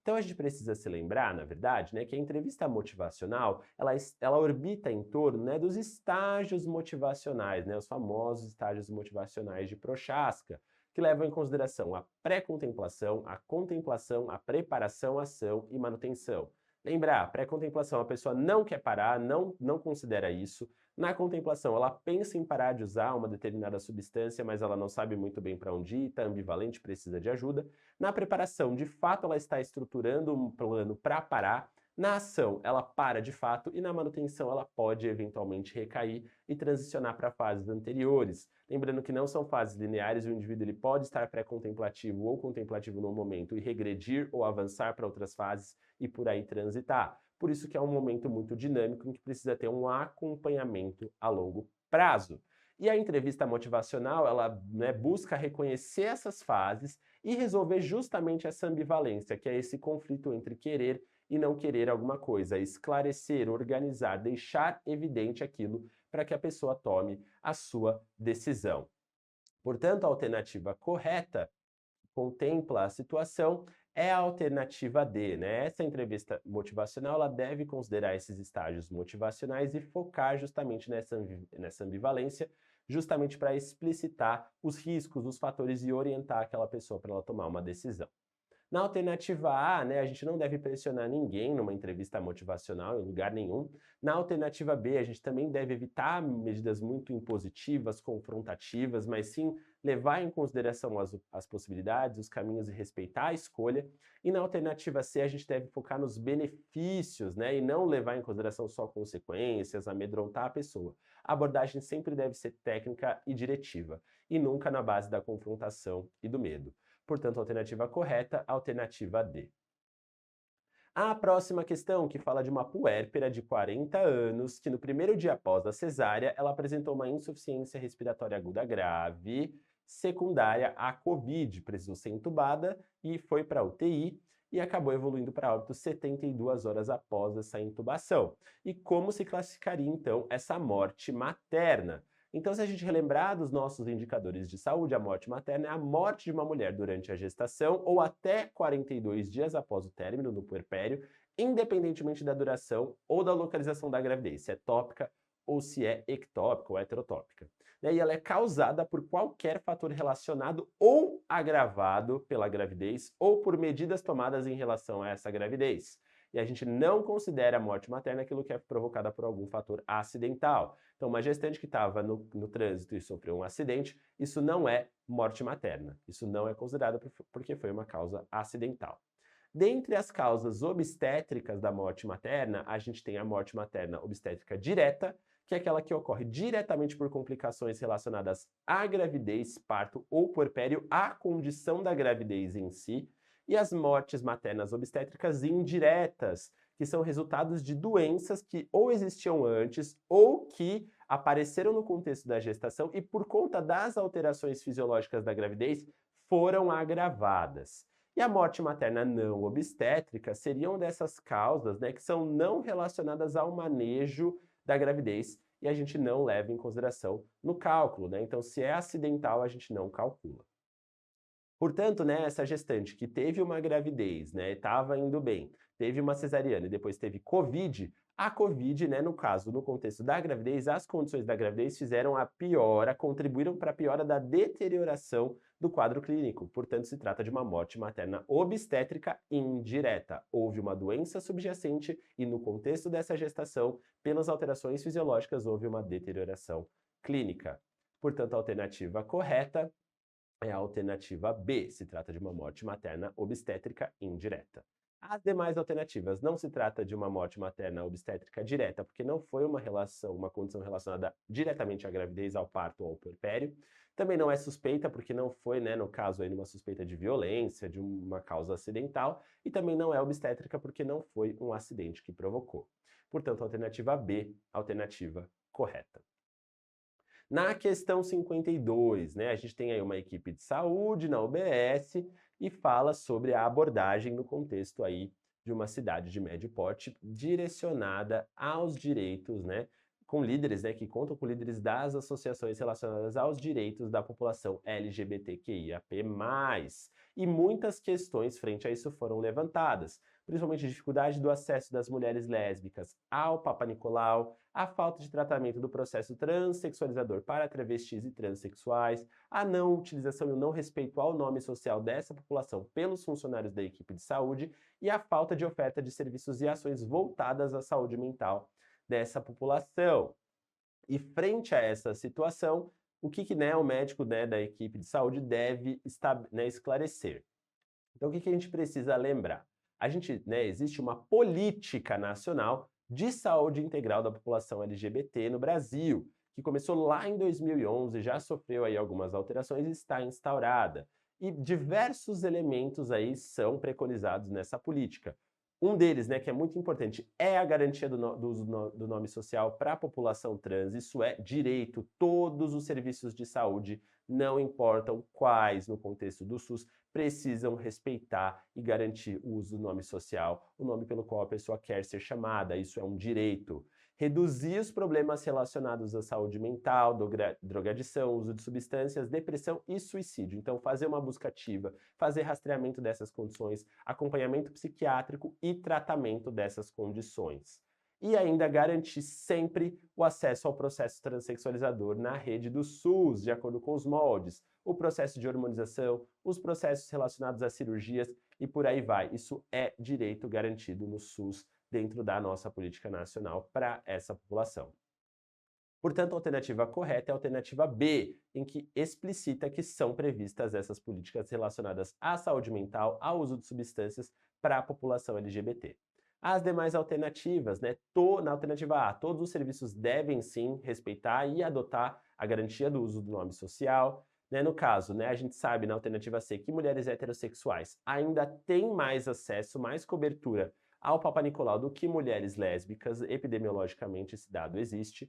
B: Então a gente precisa se lembrar, na verdade, né, que a entrevista motivacional, ela orbita em torno, né, dos estágios motivacionais, né, os famosos estágios motivacionais de Prochaska, que levam em consideração a pré-contemplação, a contemplação, a preparação, ação e manutenção. Lembrar, pré-contemplação, a pessoa não quer parar, não considera isso. Na contemplação, ela pensa em parar de usar uma determinada substância, mas ela não sabe muito bem para onde ir, está ambivalente, precisa de ajuda. Na preparação, de fato, ela está estruturando um plano para parar. Na ação, ela para de fato e na manutenção ela pode eventualmente recair e transicionar para fases anteriores. Lembrando que não são fases lineares, o indivíduo ele pode estar pré-contemplativo ou contemplativo no momento e regredir ou avançar para outras fases e por aí transitar. Por isso que é um momento muito dinâmico em que precisa ter um acompanhamento a longo prazo. E a entrevista motivacional, ela, né, busca reconhecer essas fases e resolver justamente essa ambivalência, que é esse conflito entre querer e não querer alguma coisa, esclarecer, organizar, deixar evidente aquilo para que a pessoa tome a sua decisão. Portanto, a alternativa correta contempla a situação é a alternativa D, né? Essa entrevista motivacional ela deve considerar esses estágios motivacionais e focar justamente nessa ambivalência, justamente para explicitar os riscos, os fatores e orientar aquela pessoa para ela tomar uma decisão. Na alternativa A, né, a gente não deve pressionar ninguém numa entrevista motivacional, em lugar nenhum. Na alternativa B, a gente também deve evitar medidas muito impositivas, confrontativas, mas sim levar em consideração as possibilidades, os caminhos e respeitar a escolha. E na alternativa C, a gente deve focar nos benefícios, né, e não levar em consideração só consequências, amedrontar a pessoa. A abordagem sempre deve ser técnica e diretiva, e nunca na base da confrontação e do medo. Portanto, a alternativa correta, alternativa D. A próxima questão, que fala de uma puérpera de 40 anos, que no primeiro dia após a cesárea, ela apresentou uma insuficiência respiratória aguda grave, secundária à Covid, precisou ser entubada e foi para a UTI e acabou evoluindo para óbito 72 horas após essa intubação. E como se classificaria, então, essa morte materna? Então, se a gente relembrar dos nossos indicadores de saúde, a morte materna é a morte de uma mulher durante a gestação ou até 42 dias após o término do puerpério, independentemente da duração ou da localização da gravidez, se é tópica ou se é ectópica ou heterotópica. E ela é causada por qualquer fator relacionado ou agravado pela gravidez ou por medidas tomadas em relação a essa gravidez. E a gente não considera a morte materna aquilo que é provocada por algum fator acidental. Então, uma gestante que estava no trânsito e sofreu um acidente, isso não é morte materna. Isso não é considerado porque foi uma causa acidental. Dentre as causas obstétricas da morte materna, a gente tem a morte materna obstétrica direta, que é aquela que ocorre diretamente por complicações relacionadas à gravidez, parto ou puerpério, à condição da gravidez em si, e as mortes maternas obstétricas indiretas, que são resultados de doenças que ou existiam antes ou que apareceram no contexto da gestação e por conta das alterações fisiológicas da gravidez foram agravadas. E a morte materna não obstétrica seriam dessas causas, né, que são não relacionadas ao manejo da gravidez e a gente não leva em consideração no cálculo, né? Então, se é acidental, a gente não calcula. Portanto, né, essa gestante que teve uma gravidez, né, estava indo bem, teve uma cesariana e depois teve Covid, a Covid, né, no caso, no contexto da gravidez, as condições da gravidez fizeram a piora, contribuíram para a piora da deterioração do quadro clínico. Portanto, se trata de uma morte materna obstétrica indireta. Houve uma doença subjacente e, no contexto dessa gestação, pelas alterações fisiológicas, houve uma deterioração clínica. Portanto, a alternativa correta é a alternativa B, se trata de uma morte materna obstétrica indireta. As demais alternativas não se trata de uma morte materna obstétrica direta, porque não foi uma condição relacionada diretamente à gravidez, ao parto ou ao puerpério. Também não é suspeita, porque não foi, né, no caso aí, uma suspeita de violência, de uma causa acidental, e também não é obstétrica, porque não foi um acidente que provocou. Portanto, a alternativa B, alternativa correta. Na questão 52, né, a gente tem aí uma equipe de saúde na UBS e fala sobre a abordagem no contexto aí de uma cidade de médio porte direcionada aos direitos, né, com líderes, né, que contam com líderes das associações relacionadas aos direitos da população LGBTQIAP+. E muitas questões frente a isso foram levantadas, principalmente a dificuldade do acesso das mulheres lésbicas ao Papa Nicolau, a falta de tratamento do processo transexualizador para travestis e transexuais, a não utilização e o não respeito ao nome social dessa população pelos funcionários da equipe de saúde e a falta de oferta de serviços e ações voltadas à saúde mental dessa população. E frente a essa situação, o que né, o médico né, da equipe de saúde deve esclarecer? Então, o que a gente precisa lembrar? Existe uma política nacional de saúde integral da população LGBT no Brasil, que começou lá em 2011, já sofreu aí algumas alterações e está instaurada. E diversos elementos aí são preconizados nessa política. Um deles, né, que é muito importante, é a garantia do uso do nome social para a população trans. Isso é direito. Todos os serviços de saúde, não importam quais no contexto do SUS, precisam respeitar e garantir o uso do nome social, o nome pelo qual a pessoa quer ser chamada. Isso é um direito. reduzir os problemas relacionados à saúde mental, drogadição, uso de substâncias, depressão e suicídio. Então, fazer uma busca ativa, fazer rastreamento dessas condições, acompanhamento psiquiátrico e tratamento dessas condições. E ainda garantir sempre o acesso ao processo transexualizador na rede do SUS, de acordo com os moldes, o processo de hormonização, os processos relacionados a cirurgias e por aí vai. Isso é direito garantido no SUS dentro da nossa política nacional para essa população. Portanto, a alternativa correta é a alternativa B, em que explicita que são previstas essas políticas relacionadas à saúde mental, ao uso de substâncias para a população LGBT. As demais alternativas, na alternativa A, todos os serviços devem sim respeitar e adotar a garantia do uso do nome social. No caso, a gente sabe na alternativa C que mulheres heterossexuais ainda têm mais acesso, mais cobertura ao Papa Nicolau do que mulheres lésbicas. Epidemiologicamente esse dado existe.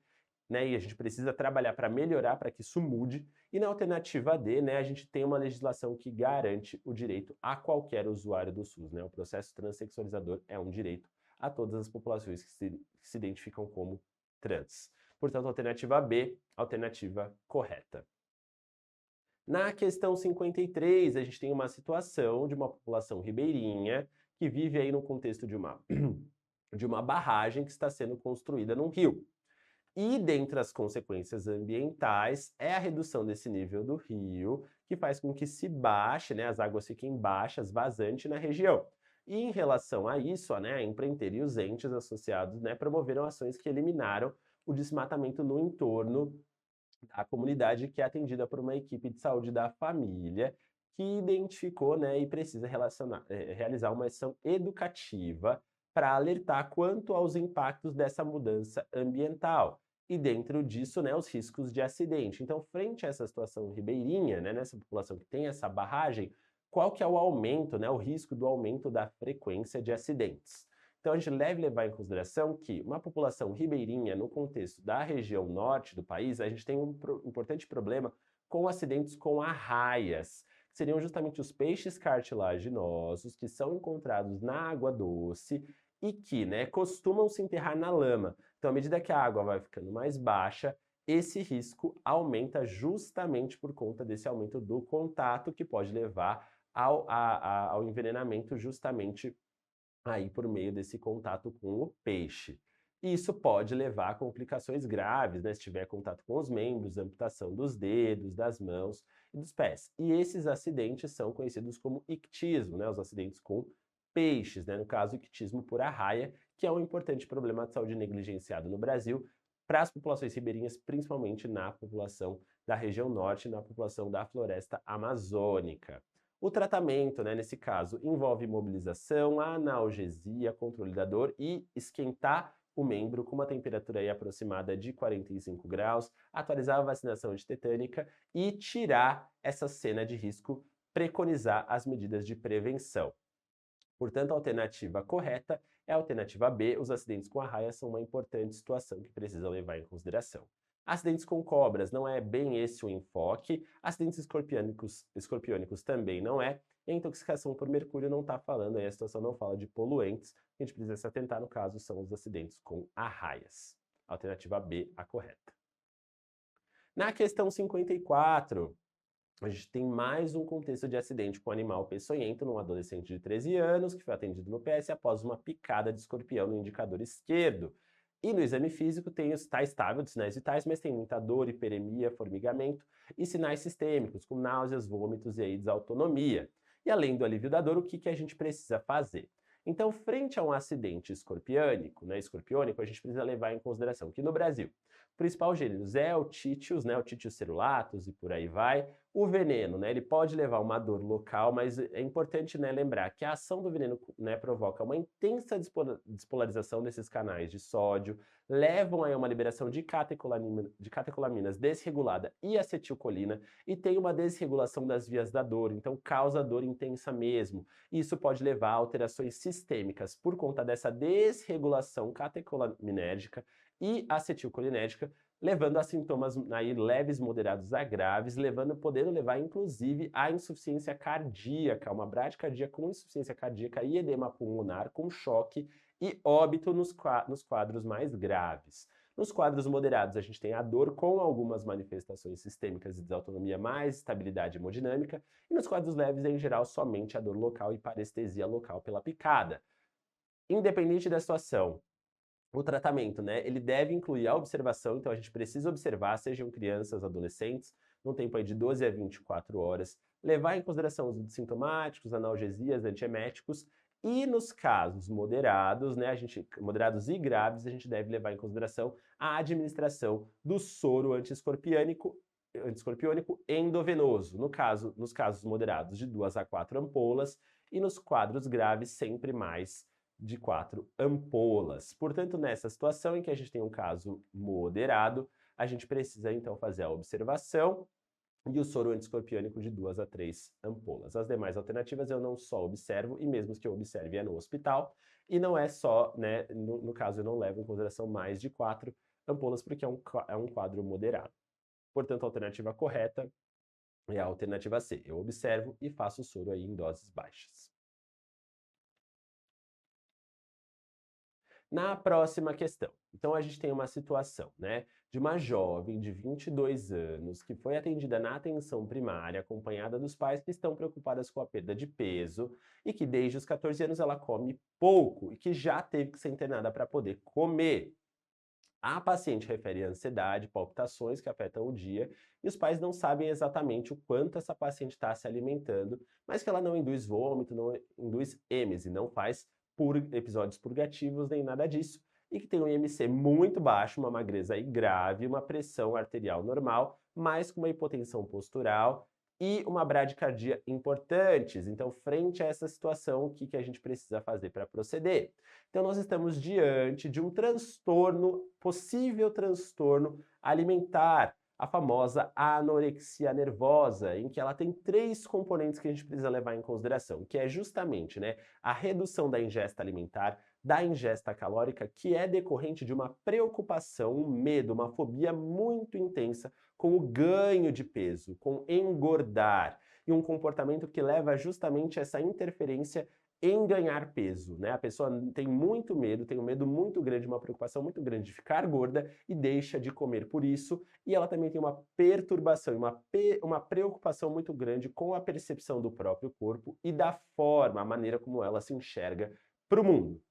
B: E a gente precisa trabalhar para melhorar, para que isso mude. E na alternativa D, a gente tem uma legislação que garante o direito a qualquer usuário do SUS. O processo transexualizador é um direito a todas as populações que se identificam como trans. Portanto, alternativa B, alternativa correta. Na questão 53, a gente tem uma situação de uma população ribeirinha que vive aí no contexto de uma barragem que está sendo construída num rio. E dentre as consequências ambientais é a redução desse nível do rio, que faz com que se baixe, as águas fiquem baixas, vazante na região. E em relação a isso, a empreiteira e os entes associados promoveram ações que eliminaram o desmatamento no entorno da comunidade, que é atendida por uma equipe de saúde da família, que identificou e precisa realizar uma ação educativa para alertar quanto aos impactos dessa mudança ambiental. E dentro disso, os riscos de acidente. Então, frente a essa situação ribeirinha, nessa população que tem essa barragem, qual que é o aumento, o risco do aumento da frequência de acidentes? Então, a gente deve levar em consideração que uma população ribeirinha, no contexto da região norte do país, a gente tem um importante problema com acidentes com arraias, que seriam justamente os peixes cartilaginosos que são encontrados na água doce e que costumam se enterrar na lama. Então, à medida que a água vai ficando mais baixa, esse risco aumenta justamente por conta desse aumento do contato, que pode levar ao envenenamento justamente aí por meio desse contato com o peixe. Isso pode levar a complicações graves, se tiver contato com os membros, amputação dos dedos, das mãos e dos pés. E esses acidentes são conhecidos como ictismo, os acidentes com peixes, no caso, ictismo por arraia, que é um importante problema de saúde negligenciado no Brasil para as populações ribeirinhas, principalmente na população da região norte e na população da floresta amazônica. O tratamento, nesse caso, envolve imobilização, analgesia, controle da dor e esquentar o membro com uma temperatura aí aproximada de 45 graus, atualizar a vacinação antitetânica e tirar essa cena de risco, preconizar as medidas de prevenção. Portanto, a alternativa correta é a alternativa B. Os acidentes com arraia são uma importante situação que precisa levar em consideração. Acidentes com cobras não é bem esse o enfoque, acidentes escorpiônicos também não é, e a intoxicação por mercúrio não está falando, aí a situação não fala de poluentes, a gente precisa se atentar no caso são os acidentes com arraias. Alternativa B, a correta. Na questão 54, a gente tem mais um contexto de acidente com animal peçonhento num adolescente de 13 anos que foi atendido no PS após uma picada de escorpião no indicador esquerdo. E no exame físico está estável de sinais vitais, mas tem muita dor, hiperemia, formigamento e sinais sistêmicos, com náuseas, vômitos e aí desautonomia. E além do alívio da dor, o que a gente precisa fazer? Então, frente a um acidente escorpiônico, a gente precisa levar em consideração que no Brasil, o principal gênero é o Titius, o Titius cerulatus e por aí vai. O veneno, ele pode levar uma dor local, mas é importante lembrar que a ação do veneno provoca uma intensa despolarização desses canais de sódio, levam a uma liberação de catecolaminas desregulada e acetilcolina e tem uma desregulação das vias da dor, então causa dor intensa mesmo. Isso pode levar a alterações sistêmicas por conta dessa desregulação catecolaminérgica e acetilcolinérgica, levando a sintomas aí leves, moderados a graves, podendo levar inclusive à insuficiência cardíaca, uma bradicardia com insuficiência cardíaca e edema pulmonar com choque e óbito nos quadros mais graves. Nos quadros moderados, a gente tem a dor com algumas manifestações sistêmicas de desautonomia mais estabilidade hemodinâmica, e nos quadros leves, em geral, somente a dor local e parestesia local pela picada. Independente da situação, o tratamento, né, ele deve incluir a observação, então a gente precisa observar, sejam crianças, adolescentes, num tempo aí de 12 a 24 horas, levar em consideração os sintomáticos, analgesias, antieméticos, e nos casos moderados, né, moderados e graves, a gente deve levar em consideração a administração do soro antiescorpiônico endovenoso, nos casos moderados de 2 a 4 ampolas, e nos quadros graves sempre mais de 4 ampolas. Portanto, nessa situação em que a gente tem um caso moderado, a gente precisa então fazer a observação e o soro antiescorpiônico de 2 a 3 ampolas. As demais alternativas eu não só observo, e mesmo que eu observe é no hospital, e não é só, né, no caso eu não levo em consideração mais de 4 ampolas, porque é um quadro moderado. Portanto, a alternativa correta é a alternativa C. Eu observo e faço o soro aí em doses baixas. Na próxima questão, então a gente tem uma situação, né, de uma jovem de 22 anos que foi atendida na atenção primária, acompanhada dos pais que estão preocupadas com a perda de peso e que desde os 14 anos ela come pouco e que já teve que ser internada para poder comer. A paciente refere ansiedade, palpitações que afetam o dia, e os pais não sabem exatamente o quanto essa paciente está se alimentando, mas que ela não induz vômito, não induz êmese, não faz episódios purgativos nem nada disso, e que tem um IMC muito baixo, uma magreza aí grave, uma pressão arterial normal, mas com uma hipotensão postural e uma bradicardia importantes. Então, frente a essa situação, o que a gente precisa fazer para proceder? Então, nós estamos diante de um transtorno, possível transtorno alimentar, a famosa anorexia nervosa, em que ela tem 3 componentes que a gente precisa levar em consideração, que é justamente, né, a redução da ingesta alimentar, da ingesta calórica, que é decorrente de uma preocupação, um medo, uma fobia muito intensa com o ganho de peso, com engordar, e um comportamento que leva justamente a essa interferência em ganhar peso, né? A pessoa tem muito medo, tem um medo muito grande, uma preocupação muito grande de ficar gorda e deixa de comer por isso, e ela também tem uma perturbação, uma preocupação muito grande com a percepção do próprio corpo e da forma, a maneira como ela se enxerga para o mundo.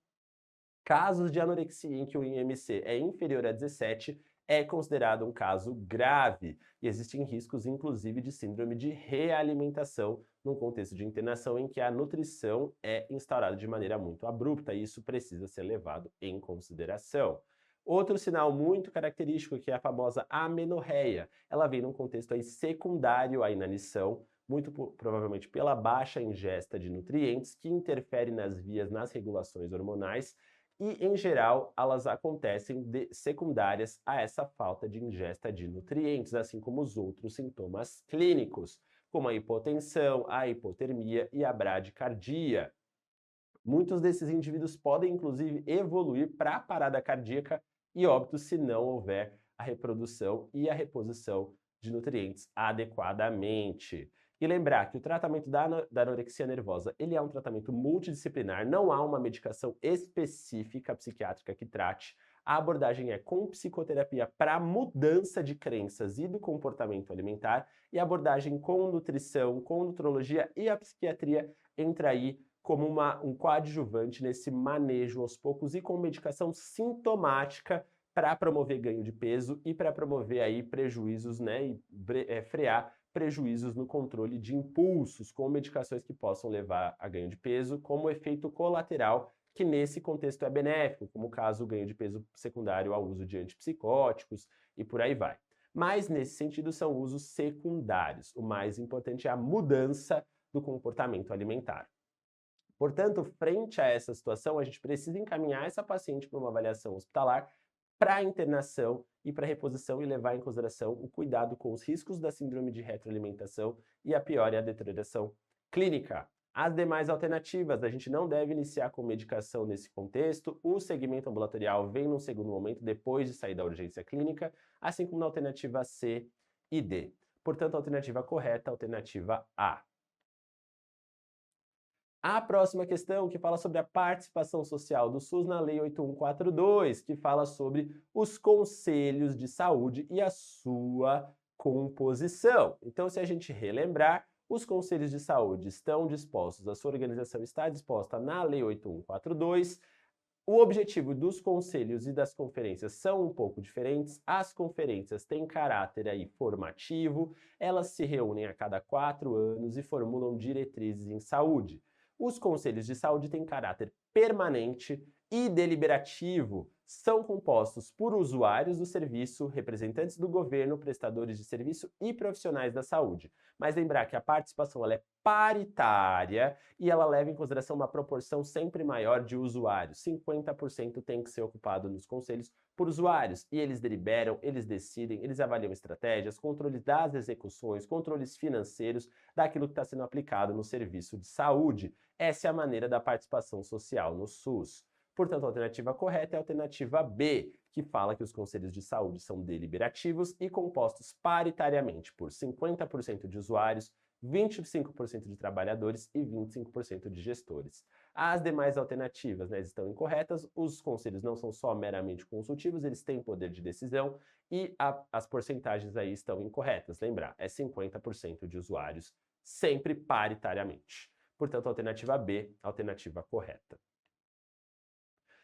B: Casos de anorexia em que o IMC é inferior a 17 é considerado um caso grave e existem riscos, inclusive, de síndrome de realimentação num contexto de internação em que a nutrição é instaurada de maneira muito abrupta e isso precisa ser levado em consideração. Outro sinal muito característico que é a famosa amenorreia. Ela vem num contexto aí secundário à inanição, muito provavelmente pela baixa ingesta de nutrientes que interfere nas vias, nas regulações hormonais, e, em geral, elas acontecem secundárias a essa falta de ingesta de nutrientes, assim como os outros sintomas clínicos, como a hipotensão, a hipotermia e a bradicardia. Muitos desses indivíduos podem, inclusive, evoluir para a parada cardíaca e óbito se não houver a reprodução e a reposição de nutrientes adequadamente. E lembrar que o tratamento da anorexia nervosa, ele é um tratamento multidisciplinar, não há uma medicação específica psiquiátrica que trate. A abordagem é com psicoterapia para mudança de crenças e do comportamento alimentar, e a abordagem com nutrição, com nutrologia e a psiquiatria entra aí como um coadjuvante nesse manejo aos poucos e com medicação sintomática para promover ganho de peso e para promover aí prejuízos, né, e frear prejuízos no controle de impulsos, com medicações que possam levar a ganho de peso, como efeito colateral, que nesse contexto é benéfico, como o caso do ganho de peso secundário ao uso de antipsicóticos e por aí vai. Mas, nesse sentido, são usos secundários. O mais importante é a mudança do comportamento alimentar. Portanto, frente a essa situação, a gente precisa encaminhar essa paciente para uma avaliação hospitalar, para internação e para reposição e levar em consideração o cuidado com os riscos da síndrome de retroalimentação e a pior é a deterioração clínica. As demais alternativas, a gente não deve iniciar com medicação nesse contexto, o segmento ambulatorial vem num segundo momento depois de sair da urgência clínica, assim como na alternativa C e D. Portanto, a alternativa correta é a alternativa A. A próxima questão que fala sobre a participação social do SUS na Lei 8142, que fala sobre os conselhos de saúde e a sua composição. Então, se a gente relembrar, os conselhos de saúde estão dispostos, a sua organização está disposta na Lei 8142. O objetivo dos conselhos e das conferências são um pouco diferentes. As conferências têm caráter aí formativo, elas se reúnem a cada 4 anos e formulam diretrizes em saúde. Os conselhos de saúde têm caráter permanente e deliberativo. São compostos por usuários do serviço, representantes do governo, prestadores de serviço e profissionais da saúde. Mas lembrar que a participação ela é paritária e ela leva em consideração uma proporção sempre maior de usuários. 50% tem que ser ocupado nos conselhos por usuários. E eles deliberam, eles decidem, eles avaliam estratégias, controles das execuções, controles financeiros daquilo que está sendo aplicado no serviço de saúde. Essa é a maneira da participação social no SUS. Portanto, a alternativa correta é a alternativa B, que fala que os conselhos de saúde são deliberativos e compostos paritariamente por 50% de usuários, 25% de trabalhadores e 25% de gestores. As demais alternativas, né, estão incorretas, os conselhos não são só meramente consultivos, eles têm poder de decisão e as porcentagens aí estão incorretas. Lembrar, é 50% de usuários, sempre paritariamente. Portanto, a alternativa B, a alternativa correta.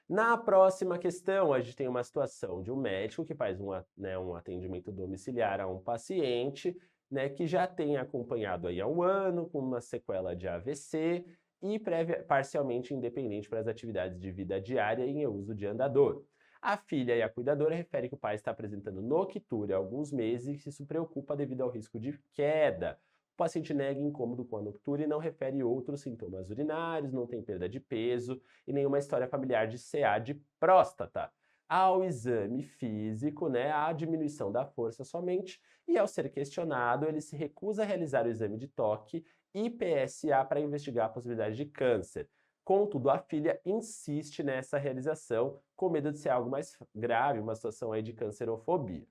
B: Na próxima questão, a gente tem uma situação de um médico que faz um atendimento domiciliar a um paciente, né, que já tem acompanhado aí há um ano, com uma sequela de AVC e parcialmente independente para as atividades de vida diária e em uso de andador. A filha e a cuidadora referem que o pai está apresentando noctúria há alguns meses e isso preocupa devido ao risco de queda. O paciente nega incômodo com a noctúria e não refere outros sintomas urinários, não tem perda de peso e nenhuma história familiar de CA de próstata. Ao exame físico, né, há diminuição da força somente e ao ser questionado, ele se recusa a realizar o exame de toque e PSA para investigar a possibilidade de câncer. Contudo, a filha insiste nessa realização com medo de ser algo mais grave, uma situação aí de cancerofobia.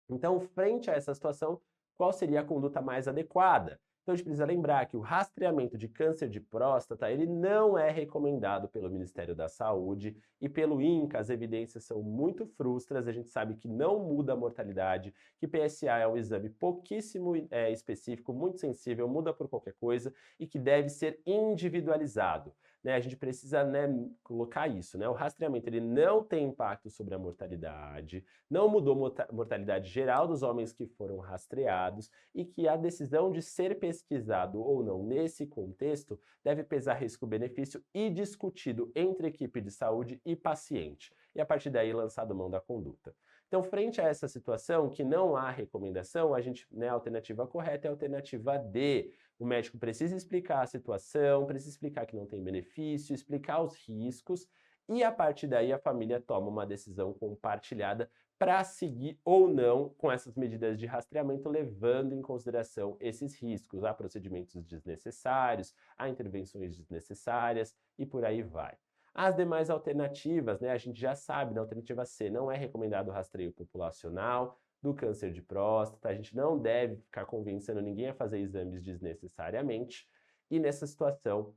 B: Então, frente a essa situação, qual seria a conduta mais adequada? Então a gente precisa lembrar que o rastreamento de câncer de próstata ele não é recomendado pelo Ministério da Saúde e pelo INCA. As evidências são muito frustras, a gente sabe que não muda a mortalidade, que PSA é um exame pouquíssimo específico, muito sensível, muda por qualquer coisa e que deve ser individualizado. Né, a gente precisa, né, colocar isso, né? O rastreamento ele não tem impacto sobre a mortalidade, não mudou a mortalidade geral dos homens que foram rastreados e que a decisão de ser pesquisado ou não nesse contexto deve pesar risco-benefício e discutido entre equipe de saúde e paciente, e a partir daí lançado mão da conduta. Então, frente a essa situação, que não há recomendação, a alternativa correta é a alternativa D. O médico precisa explicar a situação, precisa explicar que não tem benefício, explicar os riscos, e a partir daí a família toma uma decisão compartilhada para seguir ou não com essas medidas de rastreamento, levando em consideração esses riscos. Há procedimentos desnecessários, há intervenções desnecessárias e por aí vai. As demais alternativas, né, a gente já sabe, na alternativa C não é recomendado o rastreio populacional do câncer de próstata, a gente não deve ficar convencendo ninguém a fazer exames desnecessariamente, e nessa situação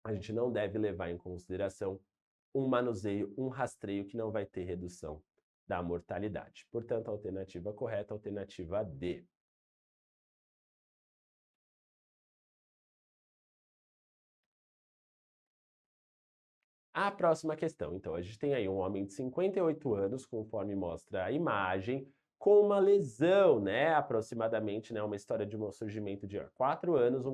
B: a gente não deve levar em consideração um manuseio, um rastreio que não vai ter redução da mortalidade. Portanto, a alternativa correta é a alternativa D. A próxima questão, então, a gente tem aí um homem de 58 anos, conforme mostra a imagem, com uma lesão, né, aproximadamente, né, uma história de um surgimento de 4 anos,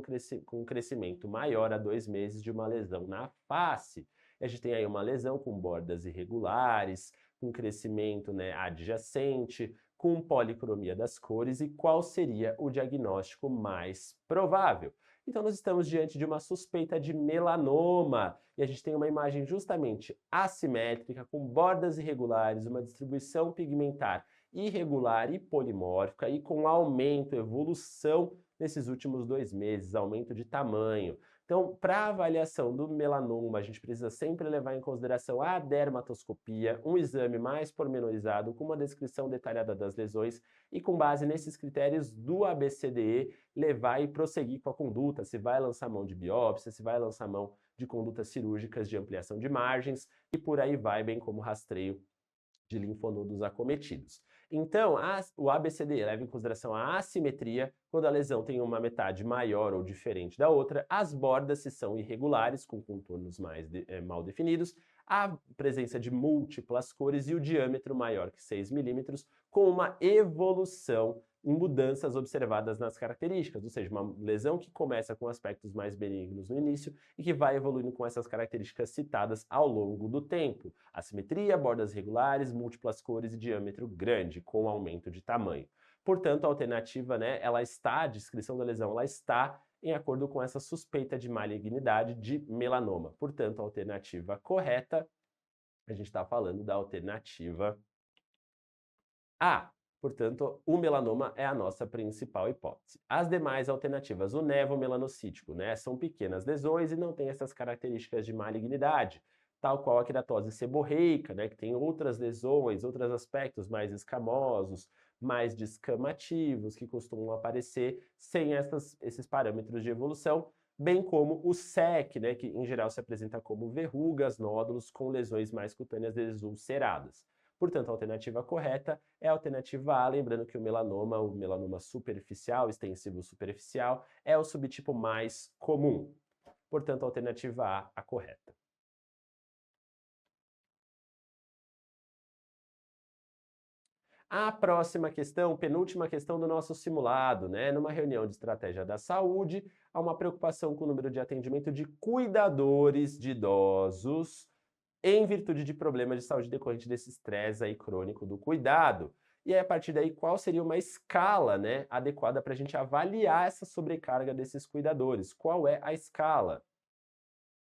B: com um crescimento maior a 2 meses de uma lesão na face. A gente tem aí uma lesão com bordas irregulares, com crescimento, né, adjacente, com policromia das cores, e qual seria o diagnóstico mais provável? Então nós estamos diante de uma suspeita de melanoma e a gente tem uma imagem justamente assimétrica, com bordas irregulares, uma distribuição pigmentar irregular e polimórfica e com aumento, evolução nesses últimos 2 meses, aumento de tamanho. Então, para avaliação do melanoma, a gente precisa sempre levar em consideração a dermatoscopia, um exame mais pormenorizado, com uma descrição detalhada das lesões e, com base nesses critérios do ABCDE, levar e prosseguir com a conduta, se vai lançar mão de biópsia, se vai lançar mão de condutas cirúrgicas de ampliação de margens e por aí vai, bem como rastreio de linfonodos acometidos. Então, o ABCD leva em consideração a assimetria, quando a lesão tem uma metade maior ou diferente da outra, as bordas se são irregulares, com contornos mal definidos, a presença de múltiplas cores e o diâmetro maior que 6 milímetros, com uma evolução em mudanças observadas nas características, ou seja, uma lesão que começa com aspectos mais benignos no início e que vai evoluindo com essas características citadas ao longo do tempo. Assimetria, bordas regulares, múltiplas cores e diâmetro grande, com aumento de tamanho. Portanto, a alternativa, a descrição da lesão, ela está em acordo com essa suspeita de malignidade de melanoma. Portanto, a alternativa correta, a gente está falando da alternativa A. Portanto, o melanoma é a nossa principal hipótese. As demais alternativas, o nevomelanocítico, são pequenas lesões e não tem essas características de malignidade, tal qual a queratose seborreica, que tem outras lesões, outros aspectos mais escamosos, mais descamativos, que costumam aparecer sem esses parâmetros de evolução, bem como o SEC, que em geral se apresenta como verrugas, nódulos com lesões mais cutâneas desulceradas. Portanto, a alternativa correta é a alternativa A, lembrando que o melanoma superficial, extensivo superficial, é o subtipo mais comum. Portanto, a alternativa A, a correta. A próxima questão, penúltima questão do nosso simulado, Numa reunião de estratégia da saúde, há uma preocupação com o número de atendimento de cuidadores de idosos em virtude de problemas de saúde decorrente desse estresse aí crônico do cuidado. E aí, a partir daí, qual seria uma escala, adequada para a gente avaliar essa sobrecarga desses cuidadores? Qual é a escala?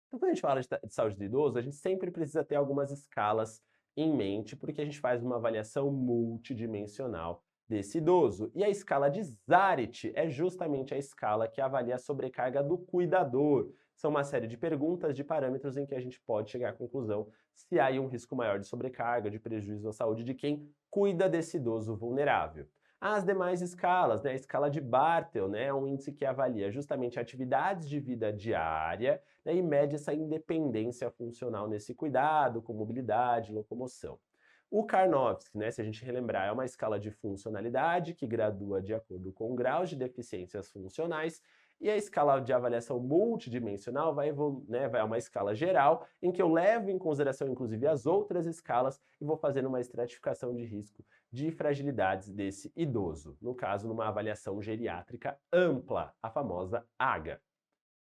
B: Então, quando a gente fala de saúde do idoso, a gente sempre precisa ter algumas escalas em mente, porque a gente faz uma avaliação multidimensional desse idoso. E a escala de Zarit é justamente a escala que avalia a sobrecarga do cuidador. São uma série de perguntas, de parâmetros em que a gente pode chegar à conclusão se há aí um risco maior de sobrecarga, de prejuízo à saúde de quem cuida desse idoso vulnerável. As demais escalas, a escala de Bartel, é um índice que avalia justamente atividades de vida diária, e mede essa independência funcional nesse cuidado, com mobilidade, locomoção. O Karnofsky, se a gente relembrar, é uma escala de funcionalidade que gradua de acordo com graus de deficiências funcionais, e a escala de avaliação multidimensional vai a uma escala geral, em que eu levo em consideração, inclusive, as outras escalas e vou fazendo uma estratificação de risco de fragilidades desse idoso, no caso, numa avaliação geriátrica ampla, a famosa AGA.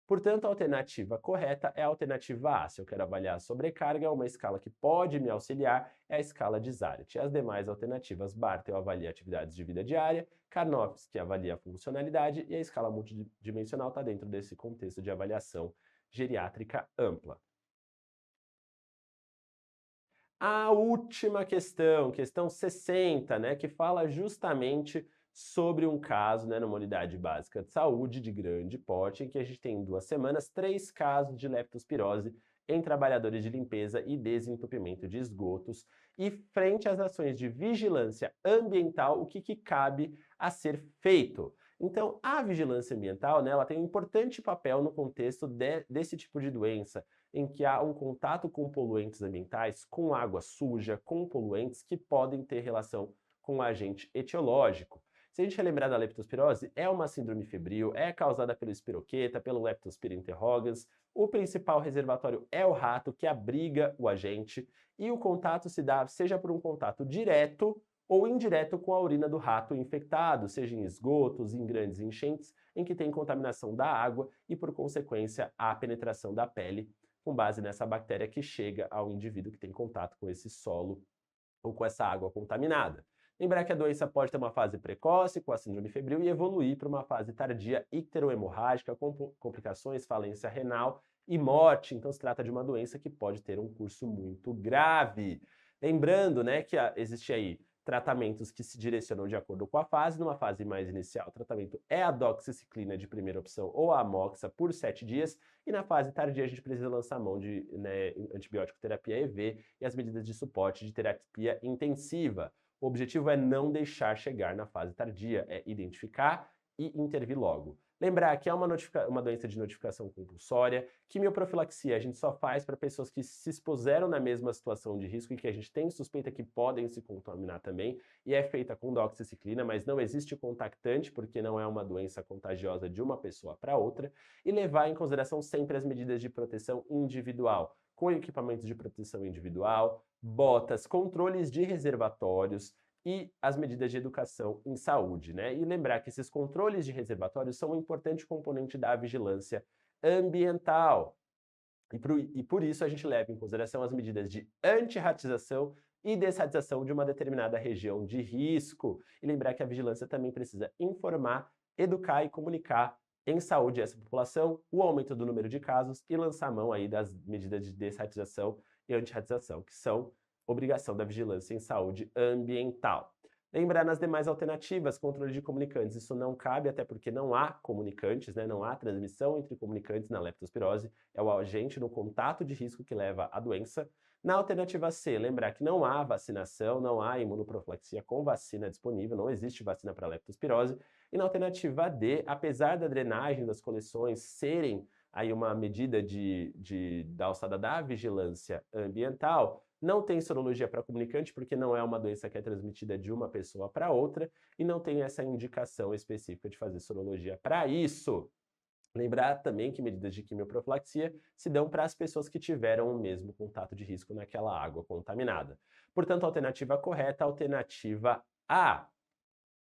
B: Portanto, a alternativa correta é a alternativa A. Se eu quero avaliar a sobrecarga, uma escala que pode me auxiliar é a escala de Zarit. As demais alternativas, Bartel avalia atividades de vida diária, Karnofsky avalia a funcionalidade e a escala multidimensional está dentro desse contexto de avaliação geriátrica ampla. A última questão, questão 60, que fala justamente sobre um caso, numa unidade básica de saúde de grande porte, em que a gente tem em 2 semanas 3 casos de leptospirose em trabalhadores de limpeza e desentupimento de esgotos. E frente às ações de vigilância ambiental, o que cabe a ser feito? Então, a vigilância ambiental, ela tem um importante papel no contexto desse tipo de doença, em que há um contato com poluentes ambientais, com água suja, com poluentes que podem ter relação com o agente etiológico. Se a gente relembrar da leptospirose, é uma síndrome febril, é causada pelo espiroqueta, pelo Leptospira interrogans. O principal reservatório é o rato, que abriga o agente, e o contato se dá seja por um contato direto ou indireto com a urina do rato infectado, seja em esgotos, em grandes enchentes, em que tem contaminação da água e, por consequência, a penetração da pele, com base nessa bactéria que chega ao indivíduo que tem contato com esse solo ou com essa água contaminada. Lembrar que a doença pode ter uma fase precoce, com a síndrome febril, e evoluir para uma fase tardia icterohemorrágica, com complicações, falência renal e morte. Então, se trata de uma doença que pode ter um curso muito grave. Lembrando, que existe aí tratamentos que se direcionam de acordo com a fase. Numa fase mais inicial, o tratamento é a doxiciclina de primeira opção ou a amoxa por 7 dias. E na fase tardia, a gente precisa lançar mão de antibiótico terapia EV e as medidas de suporte de terapia intensiva. O objetivo é não deixar chegar na fase tardia, é identificar e intervir logo. Lembrar que é uma doença de notificação compulsória, quimioprofilaxia a gente só faz para pessoas que se expuseram na mesma situação de risco e que a gente tem suspeita que podem se contaminar também, e é feita com doxiciclina, mas não existe contactante, porque não é uma doença contagiosa de uma pessoa para outra, e levar em consideração sempre as medidas de proteção individual, com equipamentos de proteção individual, botas, controles de reservatórios, e as medidas de educação em saúde, né? E lembrar que esses controles de reservatórios são um importante componente da vigilância ambiental. E por isso a gente leva em consideração as medidas de antirratização e desratização de uma determinada região de risco. E lembrar que a vigilância também precisa informar, educar e comunicar em saúde a essa população, o aumento do número de casos e lançar mão aí das medidas de desratização e antirratização, que são obrigação da vigilância em saúde ambiental. Lembrar nas demais alternativas, controle de comunicantes, isso não cabe, até porque não há comunicantes, né? Não há transmissão entre comunicantes na leptospirose, é o agente no contato de risco que leva à doença. Na alternativa C, lembrar que não há vacinação, não há imunoprofilaxia com vacina disponível, não existe vacina para leptospirose. E na alternativa D, apesar da drenagem das coleções serem aí uma medida da alçada da vigilância ambiental, não tem sorologia para comunicante, porque não é uma doença que é transmitida de uma pessoa para outra, e não tem essa indicação específica de fazer sorologia para isso. Lembrar também que medidas de quimioprofilaxia se dão para as pessoas que tiveram o mesmo contato de risco naquela água contaminada. Portanto, a alternativa correta, a alternativa A.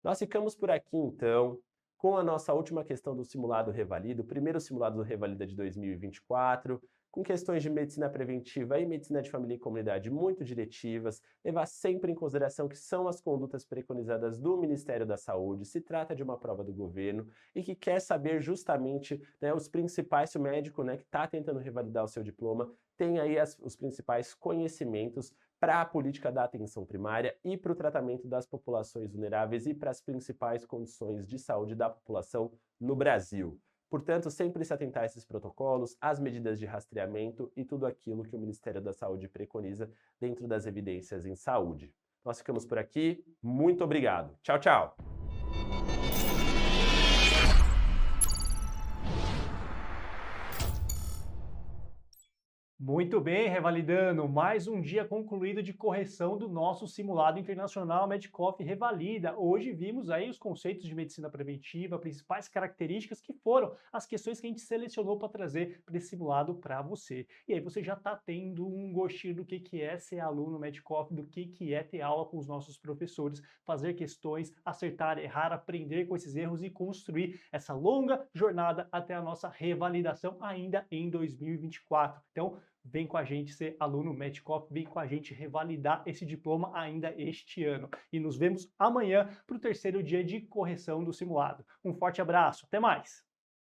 B: Nós ficamos por aqui, então, com a nossa última questão do simulado Revalida, o primeiro simulado do Revalida de 2024, com questões de medicina preventiva e medicina de família e comunidade muito diretivas, levar sempre em consideração que são as condutas preconizadas do Ministério da Saúde, se trata de uma prova do governo e que quer saber justamente, né, os principais, se o médico, né, que está tentando revalidar o seu diploma, tem aí os principais conhecimentos para a política da atenção primária e para o tratamento das populações vulneráveis e para as principais condições de saúde da população no Brasil. Portanto, sempre se atentar a esses protocolos, às medidas de rastreamento e tudo aquilo que o Ministério da Saúde preconiza dentro das evidências em saúde. Nós ficamos por aqui. Muito obrigado. Tchau, tchau!
A: Muito bem, revalidando, mais um dia concluído de correção do nosso simulado internacional MEDCOF Revalida. Hoje vimos aí os conceitos de medicina preventiva, principais características que foram as questões que a gente selecionou para trazer para esse simulado para você. E aí você já está tendo um gostinho do que é ser aluno MEDCOF, do que é ter aula com os nossos professores, fazer questões, acertar, errar, aprender com esses erros e construir essa longa jornada até a nossa revalidação ainda em 2024. Então, vem com a gente ser aluno MEDCOF, vem com a gente revalidar esse diploma ainda este ano. E nos vemos amanhã para o terceiro dia de correção do simulado. Um forte abraço, até mais!